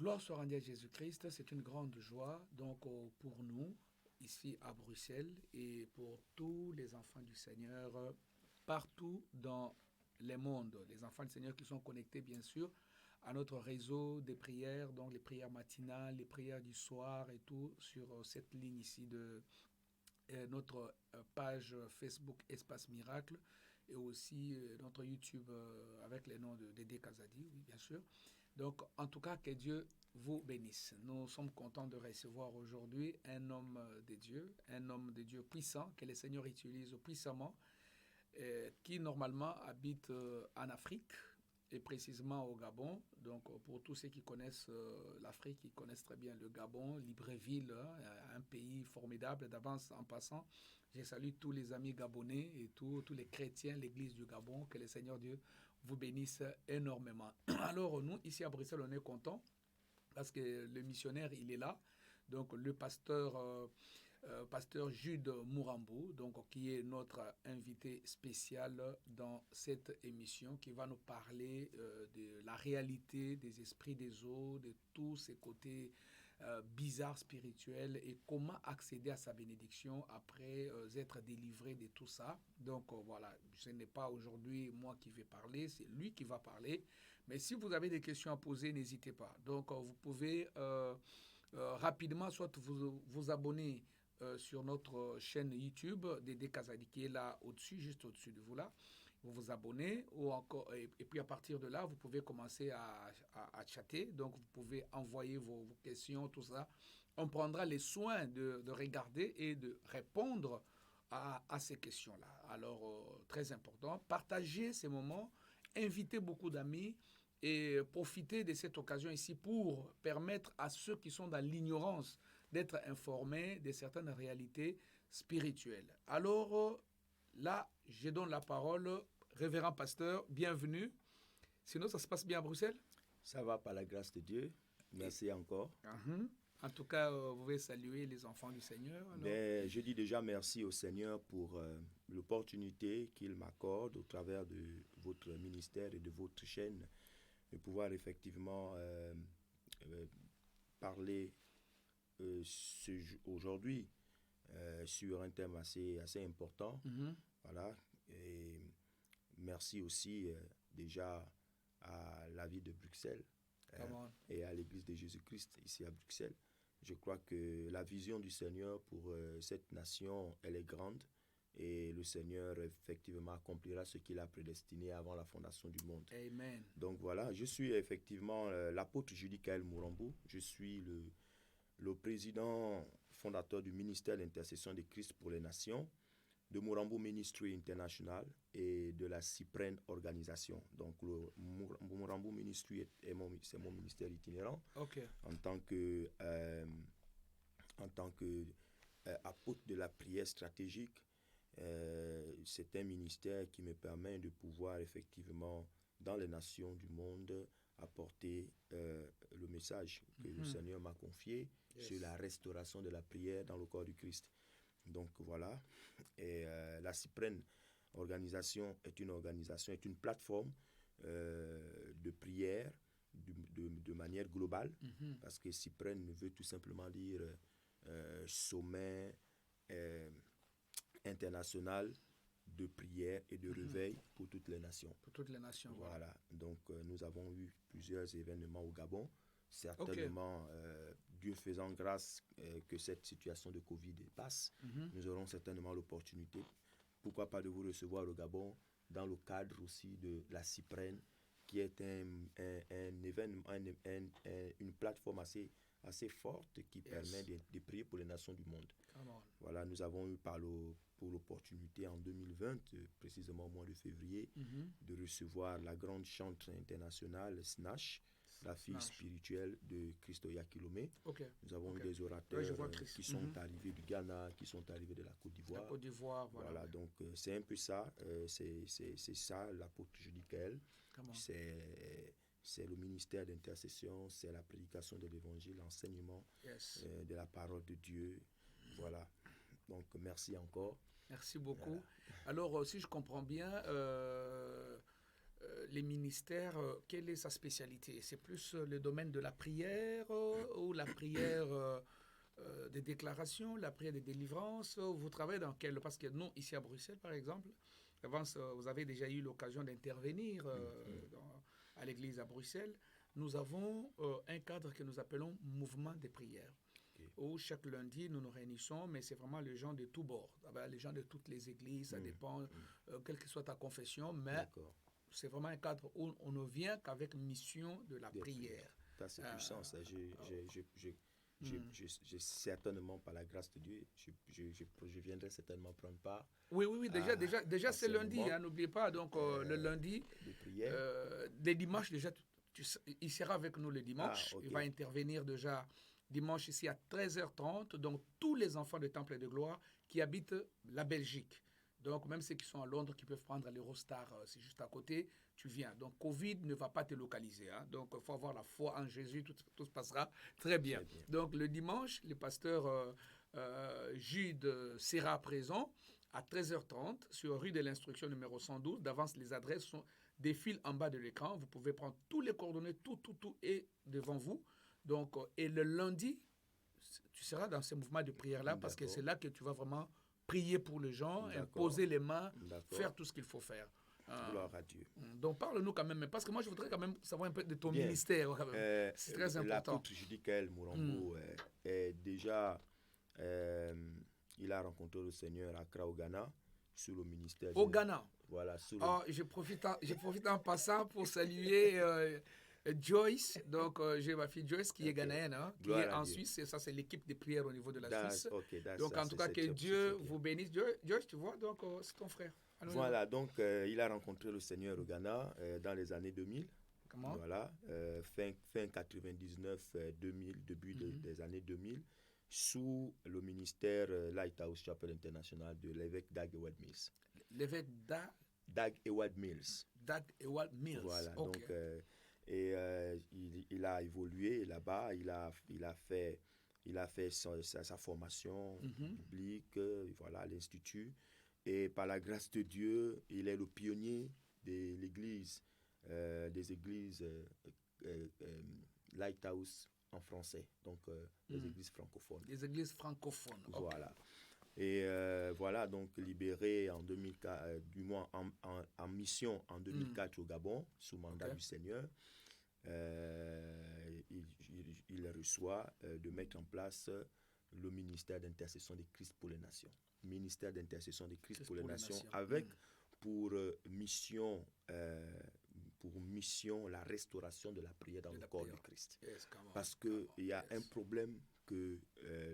Gloire soit rendue à Jésus-Christ, c'est une grande joie donc pour nous ici à Bruxelles et pour tous les enfants du Seigneur partout dans le monde. Les enfants du Seigneur qui sont connectés bien sûr à notre réseau des prières, donc les prières matinales, les prières du soir et tout sur cette ligne ici de notre page Facebook Espace Miracle et aussi notre YouTube avec les noms de Dédé Kazadi, oui bien sûr. Donc en tout cas que Dieu vous bénisse. Nous sommes contents de recevoir aujourd'hui un homme de Dieu puissant que le Seigneur utilise puissamment, qui normalement habite en Afrique et précisément au Gabon. Donc pour tous ceux qui connaissent l'Afrique, ils connaissent très bien le Gabon, Libreville, hein, un pays formidable. D'avance en passant, je salue tous les amis gabonais et tous les chrétiens, l'église du Gabon, que le Seigneur Dieu vous bénisse énormément. Alors nous, ici à Bruxelles, on est contents parce que le missionnaire, il est là. Donc le pasteur Jude Mourambo, donc, qui est notre invité spécial dans cette émission, qui va nous parler de la réalité des esprits des eaux, de tous ces côtés bizarres spirituels et comment accéder à sa bénédiction après être délivré de tout ça. Donc voilà, ce n'est pas aujourd'hui moi qui vais parler, c'est lui qui va parler. Mais si vous avez des questions à poser, n'hésitez pas. Donc vous pouvez rapidement soit vous abonner sur notre chaîne YouTube Dédé Kazadi qui est là au-dessus, juste au-dessus de vous là. Vous vous abonnez ou encore, et puis à partir de là, vous pouvez commencer à chatter. Donc vous pouvez envoyer vos questions, tout ça. On prendra les soins de regarder et de répondre à ces questions-là. Alors, très important, partagez ces moments, invitez beaucoup d'amis et profitez de cette occasion ici pour permettre à ceux qui sont dans l'ignorance d'être informés de certaines réalités spirituelles. Alors, là, je donne la parole, révérend pasteur, bienvenue. Sinon, ça se passe bien à Bruxelles? Ça va par la grâce de Dieu. Merci encore. En tout cas, vous pouvez saluer les enfants du Seigneur. Mais je dis déjà merci au Seigneur pour l'opportunité qu'il m'accorde au travers de votre ministère et de votre chaîne de pouvoir effectivement parler aujourd'hui sur un thème assez important. Voilà. Et merci aussi déjà à la ville de Bruxelles et à l'église de Jésus-Christ ici à Bruxelles. Je crois que la vision du Seigneur pour cette nation, elle est grande et le Seigneur effectivement accomplira ce qu'il a prédestiné avant la fondation du monde. Amen. Donc voilà, je suis effectivement l'apôtre Judicaël Mourambo. Je suis le président fondateur du ministère d'intercession de Christ pour les nations, de Mourambo Ministry International et de la Cyprène Organisation. Donc le Mourambo Ministry c'est mon ministère itinérant. Okay. En tant que apôtre de la prière stratégique, c'est un ministère qui me permet de pouvoir effectivement dans les nations du monde apporter le message que le Seigneur m'a confié sur la restauration de la prière dans le corps du Christ. Donc voilà, et la Cyprène Organisation est une plateforme de prière de manière globale, parce que Cyprène veut tout simplement dire sommet international de prière et de réveil pour toutes les nations. Pour toutes les nations, voilà. Donc nous avons eu plusieurs événements au Gabon. Certainement, Dieu faisant grâce que cette situation de Covid passe, nous aurons certainement l'opportunité, pourquoi pas, de vous recevoir au Gabon dans le cadre aussi de la Cyprène, qui est un événement, une plateforme assez forte qui permet de prier pour les nations du monde. Voilà, nous avons eu pour l'opportunité en 2020, précisément au mois de février, de recevoir la grande chantre internationale Snash, la fille spirituelle de Christo Yakilome. Nous avons eu des orateurs qui sont arrivés du Ghana, qui sont arrivés de la Côte d'Ivoire. La Côte d'Ivoire, voilà. Donc c'est un peu ça, c'est ça l'apôtre Judicaël. C'est le ministère d'intercession, c'est la prédication de l'évangile, l'enseignement de la parole de Dieu. Voilà. Donc merci encore. Merci beaucoup. Voilà. Alors si je comprends bien, les ministères, quelle est sa spécialité? C'est plus le domaine de la prière ou la prière des déclarations, la prière des délivrances? Vous travaillez dans quel? Parce que nous, ici à Bruxelles, par exemple, avant, vous avez déjà eu l'occasion d'intervenir à l'église à Bruxelles. Nous avons un cadre que nous appelons mouvement de prière. Où chaque lundi, nous nous réunissons, mais c'est vraiment les gens de tous bords. Les gens de toutes les églises, ça dépend, quelle que soit ta confession, mais c'est vraiment un cadre où on ne vient qu'avec mission de la prière. Ça, c'est puissant. Ça. J'ai certainement, par la grâce de Dieu, je viendrai certainement prendre part. Oui, déjà c'est lundi, n'oubliez pas. Donc, le lundi, les dimanches, déjà, il sera avec nous le dimanche. Il va intervenir déjà dimanche ici à 13h30. Donc, tous les enfants de Temple de Gloire qui habitent la Belgique. Donc, même ceux qui sont à Londres, qui peuvent prendre l'Eurostar, c'est juste à côté, tu viens. Donc, Covid ne va pas te localiser. Donc, il faut avoir la foi en Jésus, tout se passera très bien. Donc, le dimanche, le pasteur Jude sera présent à 13h30 sur rue de l'Instruction numéro 112. D'avance, les adresses défilent en bas de l'écran. Vous pouvez prendre tous les coordonnées, tout est devant vous. Donc, et le lundi, tu seras dans ce mouvement de prière-là parce que c'est là que tu vas vraiment prier pour les gens, poser les mains, faire tout ce qu'il faut faire. Gloire à Dieu. Donc parle-nous quand même, parce que moi je voudrais quand même savoir un peu de ton ministère. C'est très important. L'apôtre Judicaël Mourambo est déjà, il a rencontré le Seigneur à Accra au Ghana, sur le ministère. Au Ghana. Voilà. Je profite en passant pour saluer Joyce, donc j'ai ma fille Joyce qui est ghanéenne, qui est en Suisse, et ça c'est l'équipe de prière au niveau de la Suisse. Donc en tout cas que Dieu vous bénisse. Joyce, tu vois, donc c'est ton frère. Alors, voilà, donc il a rencontré le Seigneur au Ghana dans les années 2000. Comment? Voilà, fin 99, 2000, début des années 2000, sous le ministère Lighthouse Chapel International de l'évêque Dag Heward Mills. L'évêque Dag Heward Mills. Dag Heward Mills. Voilà, donc il a évolué là-bas, il a fait sa formation biblique, voilà, à l'Institut. Et par la grâce de Dieu, il est le pionnier de l'église, des églises Lighthouse en français, donc les églises francophones. Les églises francophones. Voilà. Et voilà, donc libéré en 2004, du moins en mission en 2004 au Gabon, sous mandat du Seigneur. Il reçoit de mettre en place le ministère d'intercession de Christ pour les nations. Ministère d'intercession de Christ pour les nations, avec pour mission la restauration de la prière dans le corps de Christ. Parce qu'il y a un problème que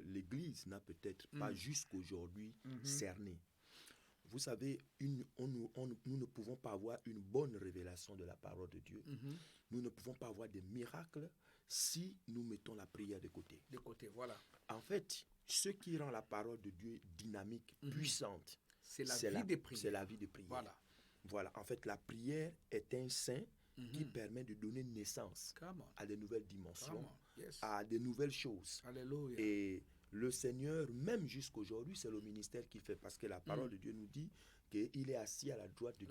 l'Église n'a peut-être pas jusqu'aujourd'hui cerné. Vous savez, nous ne pouvons pas avoir une bonne révélation de la parole de Dieu. Nous ne pouvons pas avoir des miracles si nous mettons la prière de côté. De côté, voilà. En fait, ce qui rend la parole de Dieu dynamique, puissante, c'est la vie de prière. C'est la vie de prière. Voilà. En fait, la prière est un sein qui permet de donner naissance à de nouvelles dimensions, à de nouvelles choses. Alléluia. Et le Seigneur, même jusqu'aujourd'hui, c'est le ministère qu'il fait, parce que la parole de Dieu nous dit qu'il est assis à la droite de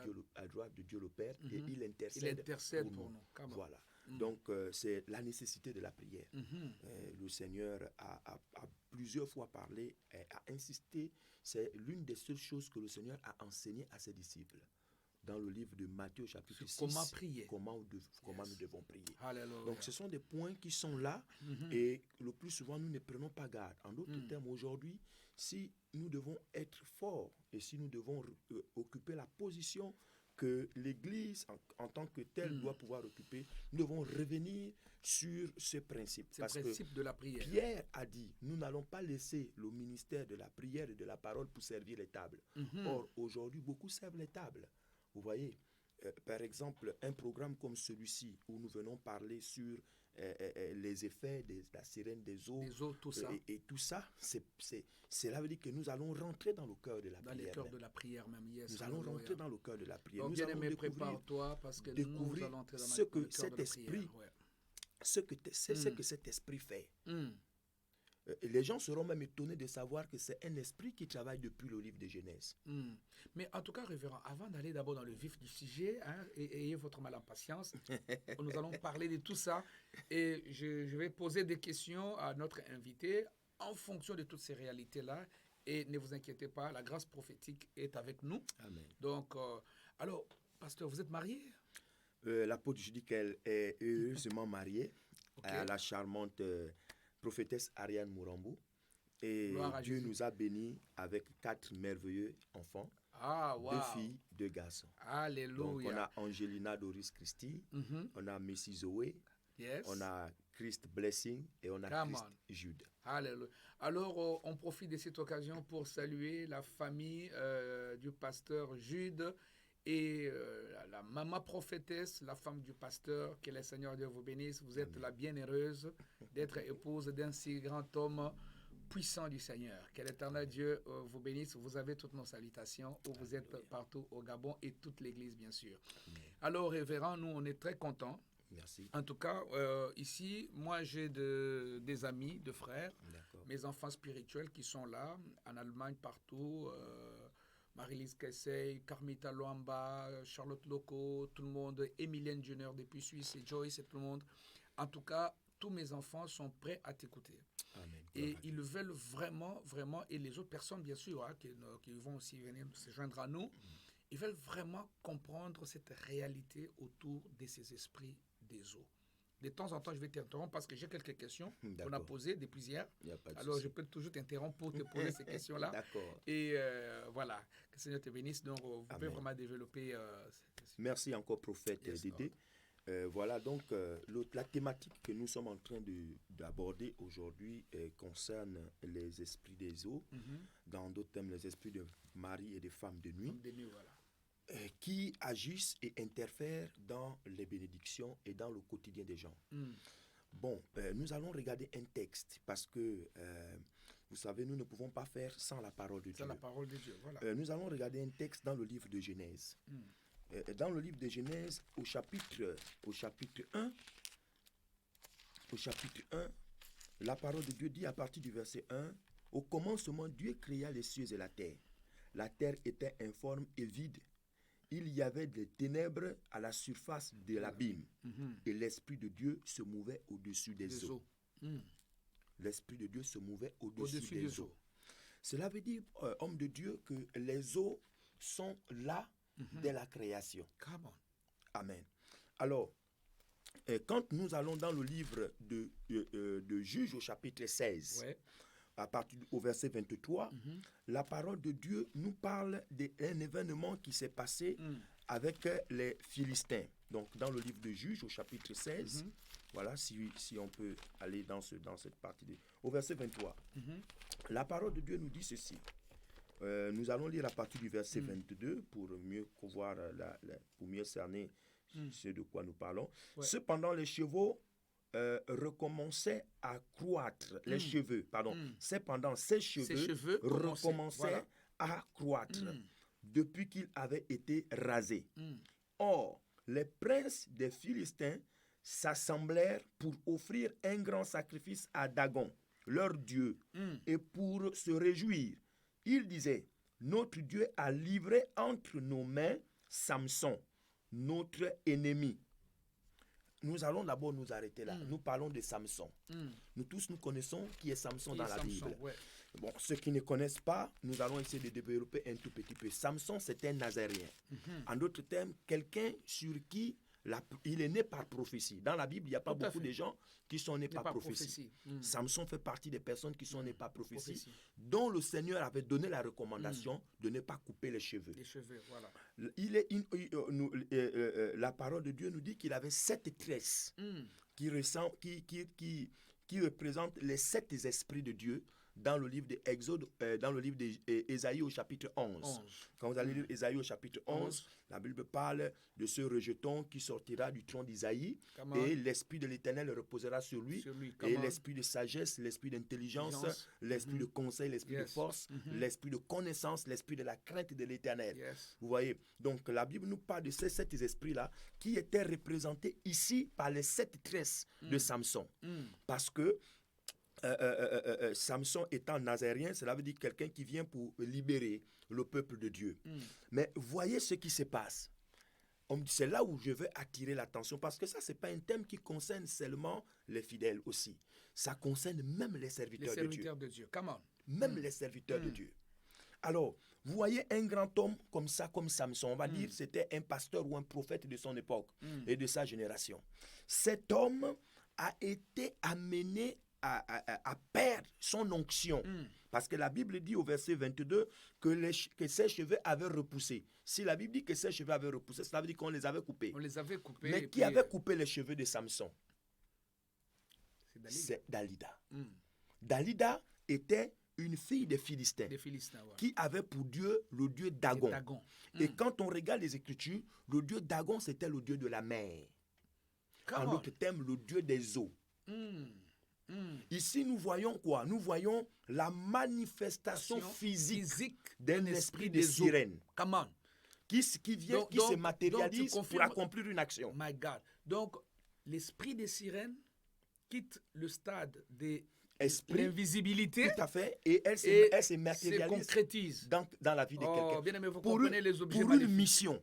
Dieu le Père et il intercède pour nous. Voilà. Donc, c'est la nécessité de la prière. Le Seigneur a plusieurs fois parlé, a insisté. C'est l'une des seules choses que le Seigneur a enseigné à ses disciples. Dans le livre de Matthieu chapitre 6, comment prier, comment nous devons prier. Alléluia. Donc ce sont des points qui sont là et le plus souvent nous ne prenons pas garde. En d'autres termes, aujourd'hui, si nous devons être forts et si nous devons occuper la position que l'Église en tant que telle doit pouvoir occuper, nous devons revenir sur ce principe. C'est le principe de la prière. Pierre a dit, nous n'allons pas laisser le ministère de la prière et de la parole pour servir les tables. Or, aujourd'hui, beaucoup servent les tables. Vous voyez, par exemple, un programme comme celui-ci, où nous venons parler sur les effets de la sirène des eaux, tout ça. Et tout ça, cela veut dire que nous allons rentrer dans le cœur de la prière. Dans le cœur de la prière même, yes. Nous allons rentrer dans le cœur de la prière. Donc, nous allons prépare-toi parce que nous allons entrer dans ce que cet esprit, ce que cet esprit fait. Les gens seront même étonnés de savoir que c'est un esprit qui travaille depuis le livre de Genèse. Mais en tout cas, révérend, avant d'aller d'abord dans le vif du sujet, et ayez votre mal en patience, nous allons parler de tout ça. Et je vais poser des questions à notre invité en fonction de toutes ces réalités-là. Et ne vous inquiétez pas, la grâce prophétique est avec nous. Amen. Donc, alors, pasteur, vous êtes marié? L'apôtre Judy qu'elle est heureusement mariée à la charmante prophétesse Ariane Mourambou. Et Dieu Jésus. nous a bénis avec 4 merveilleux enfants. Ah, wow. 2 filles, 2 garçons. Alléluia. Donc, on a Angelina Doris Christie, on a Missy Zoé, on a Christ Blessing et on a Christ Jude. Alléluia. Alors, on profite de cette occasion pour saluer la famille du pasteur Jude et la maman prophétesse, la femme du pasteur. Que le Seigneur Dieu vous bénisse. Vous êtes la bienheureuse d'être épouse d'un si grand homme puissant du Seigneur. Que l'Éternel Dieu vous bénisse. Vous avez toutes nos salutations où vous êtes partout au Gabon et toute l'Église, bien sûr. Alors, révérend, nous, on est très contents. Merci. En tout cas, ici, moi, j'ai des amis, de frères, mes enfants spirituels qui sont là, en Allemagne, partout. Marie-Lise Kessey, Carmita Luamba, Charlotte Loco, tout le monde, Emilienne Junior depuis Suisse et Joyce et tout le monde. En tout cas, tous mes enfants sont prêts à t'écouter. Amen. Et ils veulent vraiment, vraiment, et les autres personnes, bien sûr, qui vont aussi venir se joindre à nous, ils veulent vraiment comprendre cette réalité autour de ces esprits des eaux. De temps en temps, je vais t'interrompre parce que j'ai quelques questions qu'on a posées depuis hier. Alors, je peux toujours t'interrompre pour te poser ces questions-là. D'accord. Et voilà, que le Seigneur te bénisse. Donc, vous pouvez vraiment développer. Merci encore, prophète Dédé. Voilà, donc, la thématique que nous sommes en train d'aborder aujourd'hui concerne les esprits des eaux. Dans d'autres termes, les esprits de mari et de femmes de nuit. Voilà. Qui agissent et interfèrent dans les bénédictions et dans le quotidien des gens. Bon, nous allons regarder un texte parce que, vous savez, nous ne pouvons pas faire sans la parole de Dieu. Sans la parole de Dieu, voilà. Nous allons regarder un texte dans le livre de Genèse. Dans le livre de Genèse, au chapitre 1, la parole de Dieu dit à partir du verset 1, « Au commencement, Dieu créa les cieux et la terre. La terre était informe et vide. Il y avait des ténèbres à la surface de l'abîme, et l'Esprit de Dieu se mouvait au-dessus des eaux. » L'Esprit de Dieu se mouvait au-dessus des eaux. Cela veut dire, homme de Dieu, que les eaux sont là dès la création. Amen. Alors, quand nous allons dans le livre de Juges au chapitre 16, à partir au verset 23, la parole de Dieu nous parle d'un événement qui s'est passé avec les Philistins. Donc, dans le livre de Juges, au chapitre 16, voilà, si on peut aller dans cette partie, au verset 23, la parole de Dieu nous dit ceci. Nous allons lire à partir du verset 22 pour mieux voir, pour mieux cerner ce de quoi nous parlons. Cependant, les chevaux recommençaient à croître, les cheveux, pardon. Cependant, ces cheveux recommençaient à croître depuis qu'ils avaient été rasés. Or, les princes des Philistins s'assemblèrent pour offrir un grand sacrifice à Dagon, leur dieu, et pour se réjouir. Ils disaient, notre Dieu a livré entre nos mains Samson, notre ennemi. Nous allons d'abord nous arrêter là. Nous parlons de Samson. Nous tous, nous connaissons qui est Samson dans la Bible. Bon, ceux qui ne connaissent pas, nous allons essayer de développer un tout petit peu. Samson, c'est un Nazaréen. En d'autres termes, quelqu'un sur qui il est né par prophétie. Dans la Bible, il n'y a pas beaucoup de gens qui sont nés par prophétie. Samson fait partie des personnes qui sont nées par prophétie, dont le Seigneur avait donné la recommandation de ne pas couper les cheveux. Voilà. La parole de Dieu nous dit qu'il avait 7 tresses qui représentent les 7 esprits de Dieu dans le livre d'Exode, dans le livre d'Ésaïe au chapitre 11. Quand vous allez lire Ésaïe au chapitre 11, la Bible parle de ce rejeton qui sortira du tronc d'Isaïe et l'Esprit de l'Éternel reposera sur lui et l'Esprit de sagesse, l'Esprit d'intelligence, l'Esprit de conseil, l'Esprit de force, l'Esprit de connaissance, l'Esprit de la crainte de l'Éternel. Vous voyez, donc la Bible nous parle de ces 7 esprits-là qui étaient représentés ici par les 7 tresses de Samson. Parce que Samson étant nazaréen, cela veut dire quelqu'un qui vient pour libérer le peuple de Dieu. Mais voyez ce qui se passe. C'est là où je veux attirer l'attention, parce que ça, ce n'est pas un thème qui concerne seulement les fidèles aussi. Ça concerne même les serviteurs de Dieu. Les serviteurs de Dieu. Come on. Même les serviteurs de Dieu. Alors, vous voyez un grand homme comme ça, comme Samson, on va dire c'était un pasteur ou un prophète de son époque et de sa génération. Cet homme a été amené à perdre son onction. Parce que la Bible dit au verset 22 que ses cheveux avaient repoussé. Si la Bible dit que ses cheveux avaient repoussé, ça veut dire qu'on les avait coupés. On les avait coupés. Mais qui avait coupé les cheveux de Samson? C'est Dalida. Dalida était une fille des Philistins, qui avait pour Dieu le dieu Dagon. Et quand on regarde les Écritures, le dieu Dagon, c'était le dieu de la mer. En d'autres termes, le dieu des eaux. Ici, nous voyons quoi? Nous voyons la manifestation physique d'un esprit de sirène qui se matérialise pour accomplir une action. My God. Donc, l'esprit des sirènes quitte le stade de l'invisibilité. Tout à fait. Et elle se matérialise, concrétise dans la vie de quelqu'un. Bien aimé, vous comprenez les objets pour magnifiques. Une mission.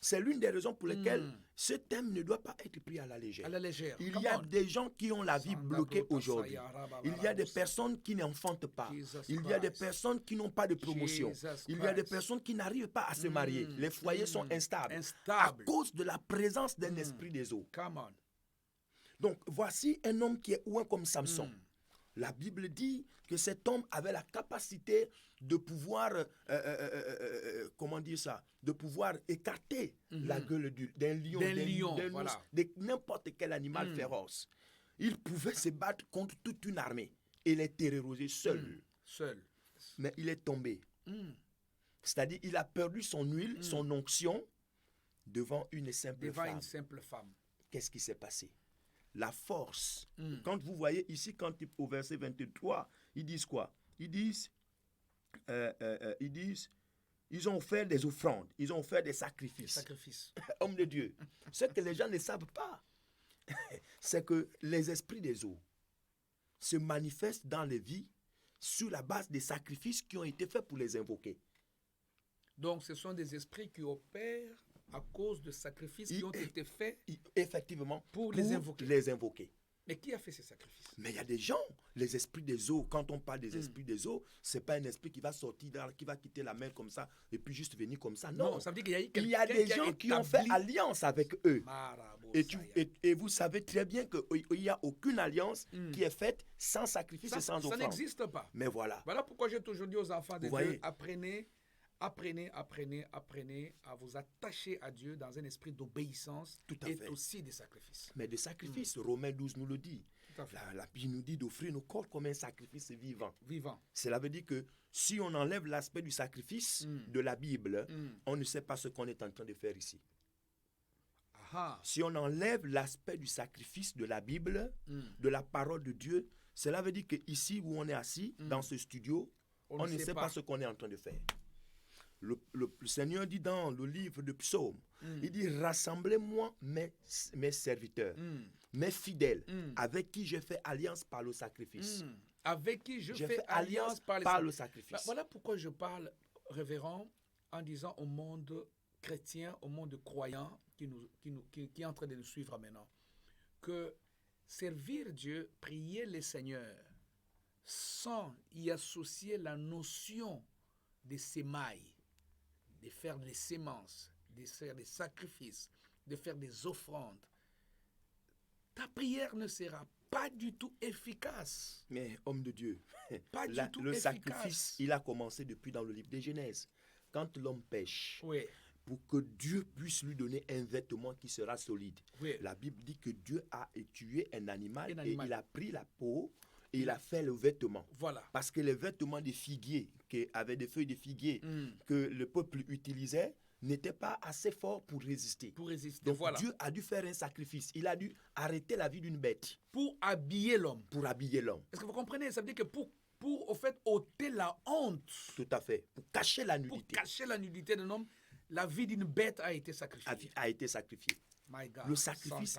C'est l'une des raisons pour lesquelles ce thème ne doit pas être pris à la légère. Il y a des gens qui ont la vie bloquée aujourd'hui. Il y a des personnes qui n'enfantent pas. Il y a des personnes qui n'ont pas de promotion. Il y a des personnes qui n'arrivent pas à se marier. Les foyers sont instables à cause de la présence d'un esprit des eaux. Donc, voici un homme qui est ouin comme Samson. La Bible dit que cet homme avait la capacité de pouvoir, comment dire ça, de pouvoir écarter la gueule d'un lion, de n'importe quel animal féroce. Il pouvait se battre contre toute une armée et les terroriser seul. Mais il est tombé. C'est-à-dire, il a perdu son huile, son onction devant une simple femme. Qu'est-ce qui s'est passé? La force. Quand vous voyez ici, au verset 23, ils disent quoi? Ils disent, ils ont fait des offrandes, ils ont fait des sacrifices. Hommes de Dieu. Ce que les gens ne savent pas, c'est que les esprits des eaux se manifestent dans les vies sur la base des sacrifices qui ont été faits pour les invoquer. Donc, ce sont des esprits qui opèrent à cause de sacrifices qui ont été faits effectivement pour les invoquer. Mais qui a fait ces sacrifices? Mais il y a des gens, les esprits des eaux. Quand on parle des esprits des eaux, c'est pas un esprit qui va sortir, qui va quitter la mer comme ça et puis juste venir comme ça. Non, ça veut dire qu'il y a des gens qui ont fait alliance avec eux. Et vous savez très bien qu'il n'y a aucune alliance qui est faite sans sacrifice et sans offrande. Ça n'existe pas. Mais voilà. Voilà pourquoi j'ai toujours dit aux enfants de Dieu, apprenez à vous attacher à Dieu dans un esprit d'obéissance et aussi des sacrifices. Mais des sacrifices, Romains 12 nous le dit. La Bible nous dit d'offrir nos corps comme un sacrifice vivant. Cela veut dire que si on enlève l'aspect du sacrifice de la Bible, on ne sait pas ce qu'on est en train de faire ici. Si on enlève l'aspect du sacrifice de la Bible, de la parole de Dieu, cela veut dire qu'ici où on est assis, dans ce studio, on ne sait pas ce qu'on est en train de faire. Le Seigneur dit dans le livre de Psaume, il dit, rassemblez-moi mes serviteurs, mes fidèles, avec qui je fais alliance par le sacrifice. Avec qui je fais alliance par le sacrifice. Voilà pourquoi je parle, révérend, en disant au monde chrétien, au monde croyant qui est en train de nous suivre maintenant, que servir Dieu, prier le Seigneur, sans y associer la notion des sémailles, de faire des semences, de faire des sacrifices, de faire des offrandes, ta prière ne sera pas du tout efficace. Mais homme de Dieu, le sacrifice, il a commencé depuis dans le livre de Genèse. Quand l'homme pêche, pour que Dieu puisse lui donner un vêtement qui sera solide, la Bible dit que Dieu a tué un animal et il a pris la peau et il a fait le vêtement. Parce que les vêtements des figuiers, qui avaient des feuilles de figuier, que le peuple utilisait, n'étaient pas assez forts pour résister. Donc Dieu a dû faire un sacrifice. Il a dû arrêter la vie d'une bête. Pour habiller l'homme. Est-ce que vous comprenez? Ça veut dire que pour au fait, ôter la honte. Tout à fait. Pour cacher la nudité. Pour cacher la nudité d'un homme, la vie d'une bête a été sacrifiée. Le sacrifice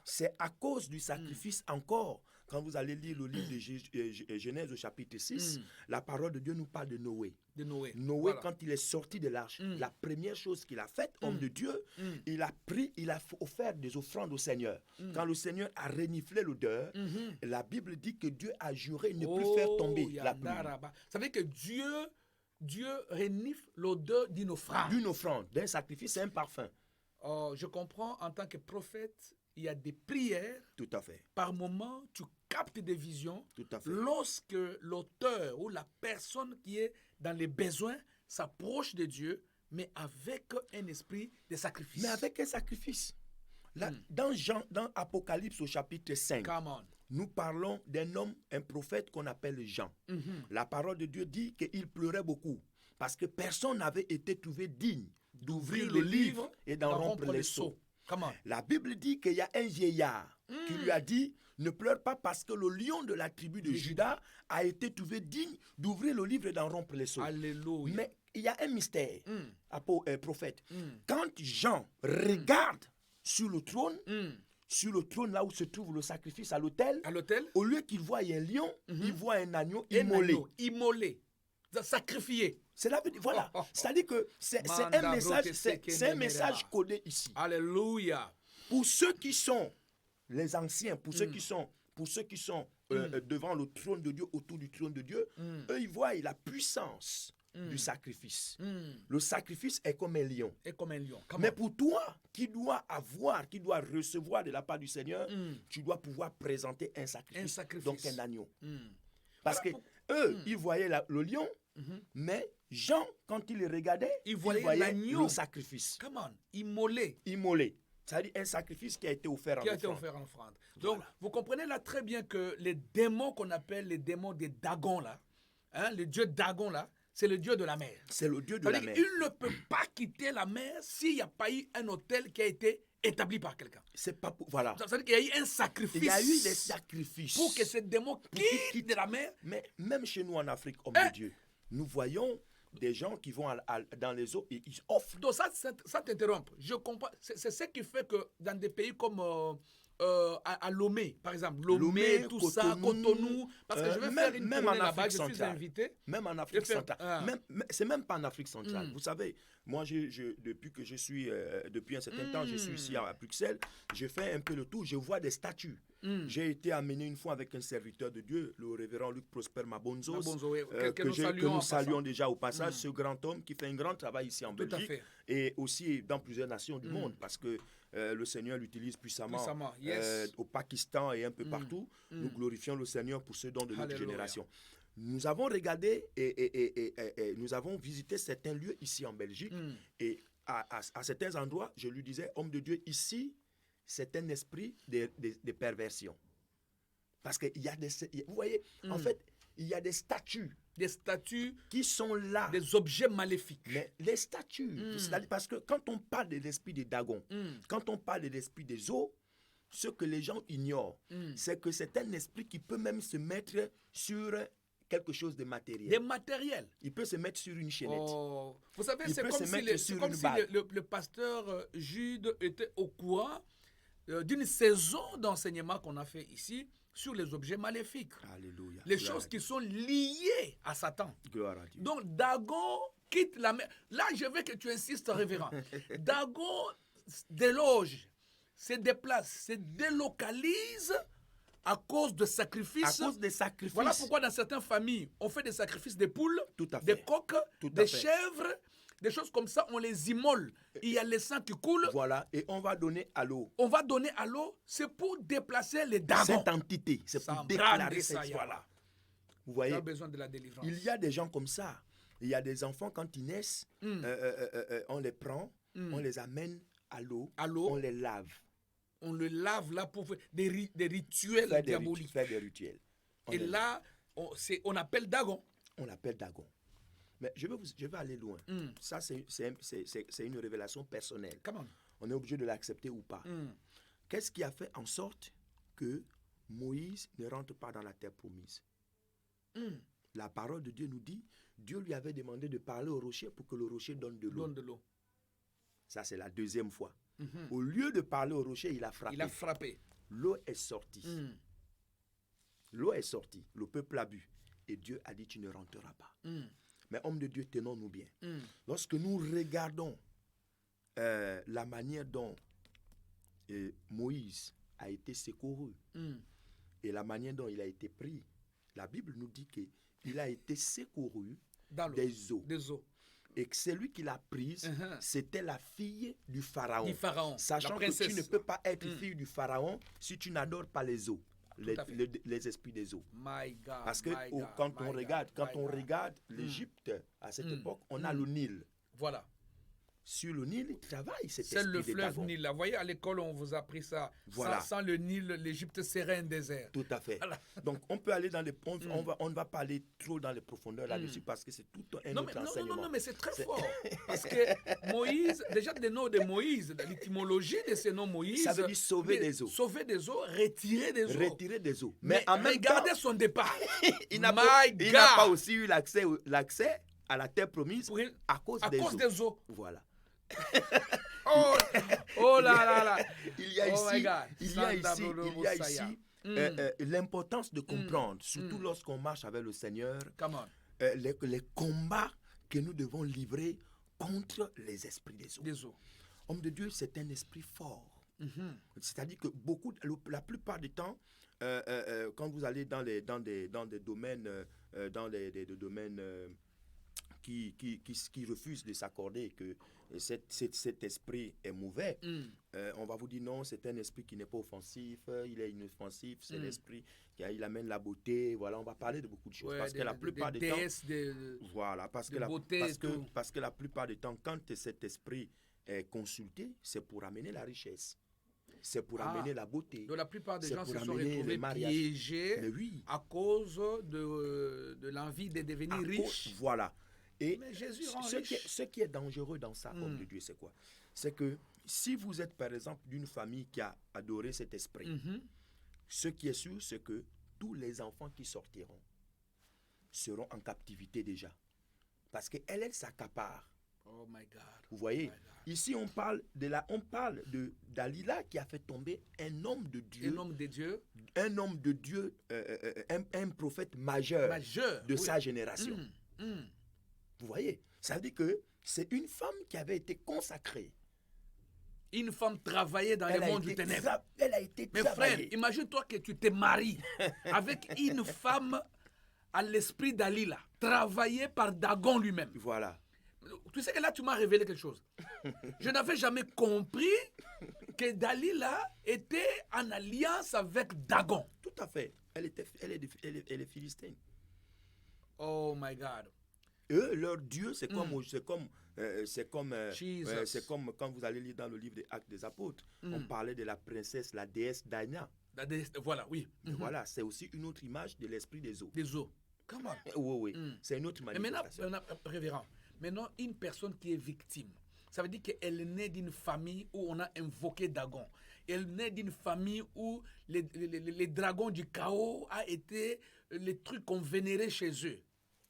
c'est à cause du sacrifice encore. Quand vous allez lire le livre de Genèse au chapitre 6, la parole de Dieu nous parle de Noé. Noé, voilà. Quand il est sorti de l'arche, la première chose qu'il a faite, homme de Dieu, il a offert des offrandes au Seigneur. Quand le Seigneur a reniflé l'odeur, la Bible dit que Dieu a juré ne plus faire tomber la pluie. Ça veut dire que Dieu renifle l'odeur d'une offrande. D'une offrande, d'un sacrifice, c'est un parfum. Je comprends, en tant que prophète, il y a des prières. Tout à fait. Par moment, tu captes des visions. Tout à fait. Lorsque l'auteur ou la personne qui est dans les besoins s'approche de Dieu, mais avec un esprit de sacrifice. Mais avec un sacrifice. Là, dans Apocalypse au chapitre 5, nous parlons d'un homme, un prophète qu'on appelle Jean. La parole de Dieu dit qu'il pleurait beaucoup parce que personne n'avait été trouvé digne d'ouvrir le livre et d'en rompre les sceaux. La Bible dit qu'il y a un vieillard qui lui a dit « Ne pleure pas parce que le lion de la tribu de Juda a été trouvé digne d'ouvrir le livre et d'en rompre les sceaux. » Alléluia. Mais il y a un mystère, prophète. Quand Jean regarde sur le trône là où se trouve le sacrifice à l'autel, au lieu qu'il voie un lion, il voit un agneau immolé, sacrifié. Voilà, c'est-à-dire que c'est un message codé ici. Alléluia. Pour ceux qui sont les anciens, pour ceux qui sont devant le trône de Dieu, autour du trône de Dieu, eux ils voient la puissance du sacrifice. Le sacrifice est comme un lion. Mais pour toi, qui doit recevoir de la part du Seigneur, tu dois pouvoir présenter un sacrifice. Donc un agneau. Parce que eux, ils voyaient le lion, mais Jean, quand il le regardait, il voyait le sacrifice. Immolé. C'est-à-dire un sacrifice qui a été offert en offrande. Donc, vous comprenez là très bien que les démons qu'on appelle les démons des Dagon là, le dieu Dagon là, c'est le dieu de la mer. C'est le dieu de la mer. Il ne peut pas quitter la mer s'il n'y a pas eu un autel qui a été établi par quelqu'un. Voilà. Ça veut dire qu'il y a eu un sacrifice. Il y a eu des sacrifices. Pour que ces démons quittent de la mer. Mais même chez nous en Afrique, homme de Dieu, nous voyons des gens qui vont dans les eaux et ils offrent. Donc ça t'interrompt. Je comprends. C'est ce qui fait que dans des pays comme à Lomé, par exemple, Lomé, tout Cotonou, ça, Cotonou, parce que je vais faire une tournée là-bas, je suis invité. Même en Afrique centrale. C'est même pas en Afrique centrale. Vous savez, moi, depuis que je suis, depuis un certain temps, je suis ici à Bruxelles, je fais un peu le tour, je vois des statues. J'ai été amené une fois avec un serviteur de Dieu, le révérend Luc Prosper Mabonzos, que nous saluons déjà au passage, ce grand homme qui fait un grand travail ici en Belgique et aussi dans plusieurs nations du monde, parce que le Seigneur l'utilise puissamment au Pakistan et un peu partout. Nous glorifions le Seigneur pour ce don de notre génération. Nous avons regardé et nous avons visité certains lieux ici en Belgique et à certains endroits, je lui disais, homme de Dieu, ici, c'est un esprit de perversion. Parce qu'il y a vous voyez, en fait, il y a des statues. Des statues qui sont là. Des objets maléfiques. Mais les statues, c'est-à-dire parce que quand on parle de l'esprit des Dagon, quand on parle de l'esprit des eaux, ce que les gens ignorent, c'est que c'est un esprit qui peut même se mettre sur quelque chose de matériel. Des matériels. Il peut se mettre sur une chaînette. Vous savez, c'est comme si le pasteur Jude était au courant d'une saison d'enseignement qu'on a fait ici sur les objets maléfiques. Alléluia. Les choses qui sont liées à Satan. Gloire à Dieu. Donc Dagon quitte la mer. Là, je veux que tu insistes, révérend. Dagon déloge, se déplace, se délocalise à cause de sacrifices. À cause des sacrifices. Voilà pourquoi dans certaines familles, on fait des sacrifices des poules, des coqs, des chèvres, des choses comme ça, on les immole. Il y a les sang qui coulent. Voilà, et on va donner à l'eau. On va donner à l'eau, c'est pour déplacer les Dagons. Cette entité, c'est pour déclarer cette foi-là. Vous voyez, il a besoin de la délivrance. Il y a des gens comme ça. Il y a des enfants, quand ils naissent, on les prend, on les amène à l'eau, on les lave. On le lave là pour faire des rituels diaboliques. Faire des rituels. Et là, on appelle Dagon. On appelle Dagon. Mais je vais aller loin. Ça, c'est une révélation personnelle. On est obligé de l'accepter ou pas. Qu'est-ce qui a fait en sorte que Moïse ne rentre pas dans la terre promise? La parole de Dieu nous dit, Dieu lui avait demandé de parler au rocher pour que le rocher donne de l'eau. Ça, c'est la deuxième fois. Au lieu de parler au rocher, il a frappé. Il a frappé. L'eau est sortie. L'eau est sortie. Le peuple a bu. Et Dieu a dit, tu ne rentreras pas. Mais homme de Dieu, tenons-nous bien. Lorsque nous regardons la manière dont Moïse a été secouru et la manière dont il a été pris, la Bible nous dit qu'il a été secouru des eaux. Et que celui qui l'a prise, c'était la fille du Pharaon. Sachant que tu ne peux pas être fille du Pharaon si tu n'adores pas les eaux. Les esprits des eaux. Parce que quand on regarde l'Égypte à cette époque, on a le Nil. Voilà. Sur le Nil, il travaille cet c'est esprit le des fleuve dragons. Nil. Là. Vous voyez, à l'école, on vous a appris ça. Voilà. Sans le Nil, l'Égypte serait un désert. Tout à fait. Voilà. Donc, on peut aller dans les... On ne va pas aller trop dans les profondeurs là-dessus parce que c'est tout un autre enseignement. Non, mais c'est très fort. Parce que Moïse, déjà le nom de Moïse, l'étymologie de ce nom Moïse... Ça veut dire sauver des eaux. Sauver des eaux, retirer des eaux. Retirer des eaux. Mais en même regardez temps, son départ. il n'a pas aussi eu l'accès à la terre promise à cause des eaux. Voilà. oh là là là. Il y a ici l'importance de comprendre, surtout lorsqu'on marche avec le Seigneur, les combats que nous devons livrer contre les esprits des eaux. Homme de Dieu, c'est un esprit fort. C'est-à-dire que la plupart du temps, quand vous allez dans des domaines, qui refusent de s'accorder que cet esprit est mauvais, on va vous dire non, c'est un esprit qui n'est pas offensif, il est inoffensif, c'est l'esprit il amène la beauté, voilà, on va parler de beaucoup de choses, parce que la plupart du temps, voilà, parce que la plupart du temps, quand cet esprit est consulté, c'est pour amener la richesse. C'est pour amener la beauté. Donc la plupart des gens se sont retrouvés piégés à cause de l'envie de devenir riche. Voilà. Et mais Jésus ce qui est dangereux dans ça, homme de Dieu, c'est quoi? C'est que si vous êtes par exemple d'une famille qui a adoré cet esprit, ce qui est sûr, c'est que tous les enfants qui sortiront seront en captivité déjà. Parce qu'elle s'accapare. Oh my God. Vous voyez? Ici, on parle de Dalila qui a fait tomber un homme de Dieu. Un homme de Dieu. Un homme de Dieu, un prophète majeur de sa génération. Vous voyez? Ça veut dire que c'est une femme qui avait été consacrée. Une femme travaillée dans le monde du ténèbre. Elle a été travaillée. Mais frère, imagine-toi que tu te maries avec une femme à l'esprit Dalila, travaillée par Dagon lui-même. Voilà. Tu sais que là, tu m'as révélé quelque chose. Je n'avais jamais compris que Dalila était en alliance avec Dagon. Tout à fait. Elle est philistine. Oh my God. Eux, leur Dieu, c'est comme quand vous allez lire dans le livre des Actes des Apôtres, on parlait de la princesse, la déesse Diana. Voilà, oui. Voilà, c'est aussi une autre image de l'esprit des eaux. Des eaux. Comment? Oui. C'est une autre manifestation. Et maintenant, révérend, maintenant, une personne qui est victime, ça veut dire qu'elle est née d'une famille où on a invoqué Dagon. Elle est née d'une famille où les dragons du chaos a été les trucs qu'on vénérait chez eux.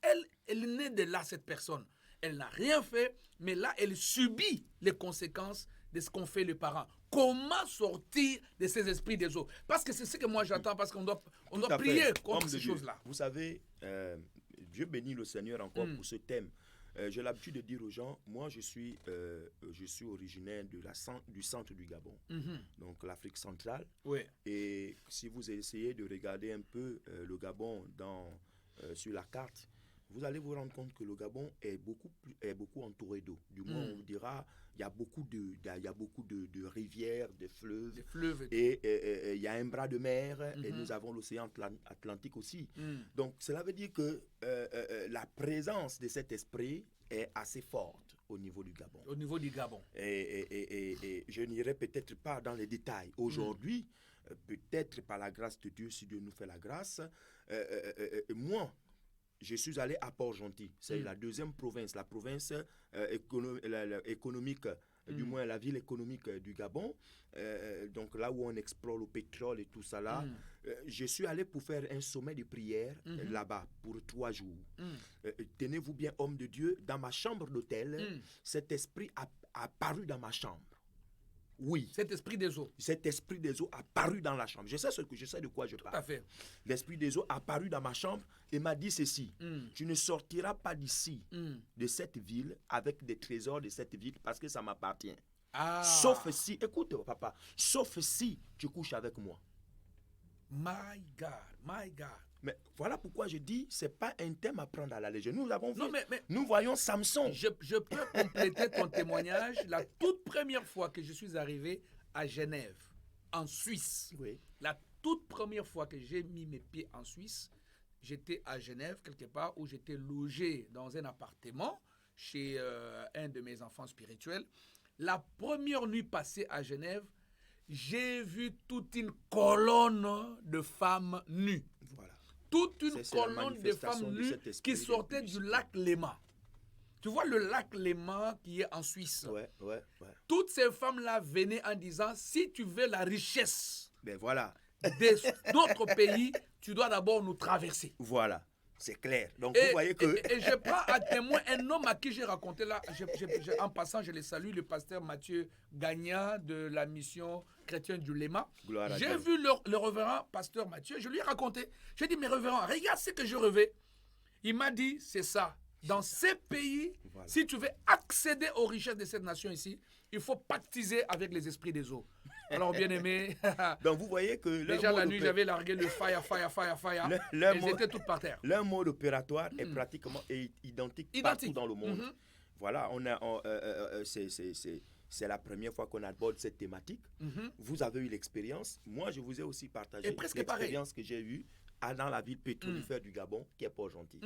Elle est née de là, cette personne. Elle n'a rien fait, mais là, elle subit les conséquences de ce qu'ont fait les parents. Comment sortir de ces esprits des eaux? Parce que c'est ce que moi j'attends, parce qu'on doit prier contre ces choses-là. Vous savez, Dieu bénit le Seigneur encore pour ce thème. J'ai l'habitude de dire aux gens, moi je suis originaire du centre du Gabon, donc l'Afrique centrale. Oui. Et si vous essayez de regarder un peu le Gabon sur la carte, vous allez vous rendre compte que le Gabon est beaucoup entouré d'eau. Du moins, on vous dira, il y a beaucoup de rivières, de fleuves. Et il y a un bras de mer, et nous avons l'océan Atlantique aussi. Donc, cela veut dire que la présence de cet esprit est assez forte au niveau du Gabon. Au niveau du Gabon. Et je n'irai peut-être pas dans les détails. Aujourd'hui, peut-être par la grâce de Dieu, si Dieu nous fait la grâce, moi, je suis allé à Port-Gentil. C'est la deuxième province, la province économique, du moins la ville économique du Gabon. Donc là où on explore le pétrole et tout ça là. Je suis allé pour faire un sommet de prière là-bas pour 3 jours. Tenez-vous bien, homme de Dieu, dans ma chambre d'hôtel, cet esprit a apparu dans ma chambre. Oui. Cet esprit des eaux. Cet esprit des eaux a paru dans la chambre. Je sais de quoi je parle. Tout à fait. L'esprit des eaux a paru dans ma chambre et m'a dit ceci. Tu ne sortiras pas d'ici, de cette ville, avec des trésors de cette ville, parce que ça m'appartient. Sauf si, écoute papa, sauf si tu couches avec moi. My God, my God. Mais voilà pourquoi je dis, ce n'est pas un thème à prendre à la légère. Nous avons vu, nous voyons Samson. Je peux compléter ton témoignage. La toute première fois que je suis arrivé à Genève, en Suisse, la toute première fois que j'ai mis mes pieds en Suisse, j'étais à Genève, quelque part, où j'étais logé dans un appartement chez un de mes enfants spirituels. La première nuit passée à Genève, j'ai vu toute une colonne de femmes nues. Voilà. Toute une colonne de femmes nues qui sortaient du lac Léman. Tu vois le lac Léman qui est en Suisse. Toutes ces femmes-là venaient en disant, si tu veux la richesse d'autres pays, tu dois d'abord nous traverser. Voilà. C'est clair. Donc, vous voyez que... Et je prends à témoin un homme à qui j'ai raconté là, en passant, je le salue, le pasteur Mathieu Gagna de la mission chrétienne du Léma. J'ai vu le révérend pasteur Mathieu, je lui ai raconté. J'ai dit, mais révérend, regarde ce que je rêvais. Il m'a dit, c'est ça. Dans ces pays, si tu veux accéder aux richesses de cette nation ici, il faut pactiser avec les esprits des eaux. Alors, bien aimé. Donc, vous voyez que... Déjà, la nuit, j'avais largué le fire. Elles étaient toutes par terre. Leur mode opératoire est pratiquement identique partout dans le monde. Voilà, c'est la première fois qu'on aborde cette thématique. Vous avez eu l'expérience. Moi, je vous ai aussi partagé l'expérience que j'ai eue dans la ville pétrolifère du Gabon, qui est Port-Gentil.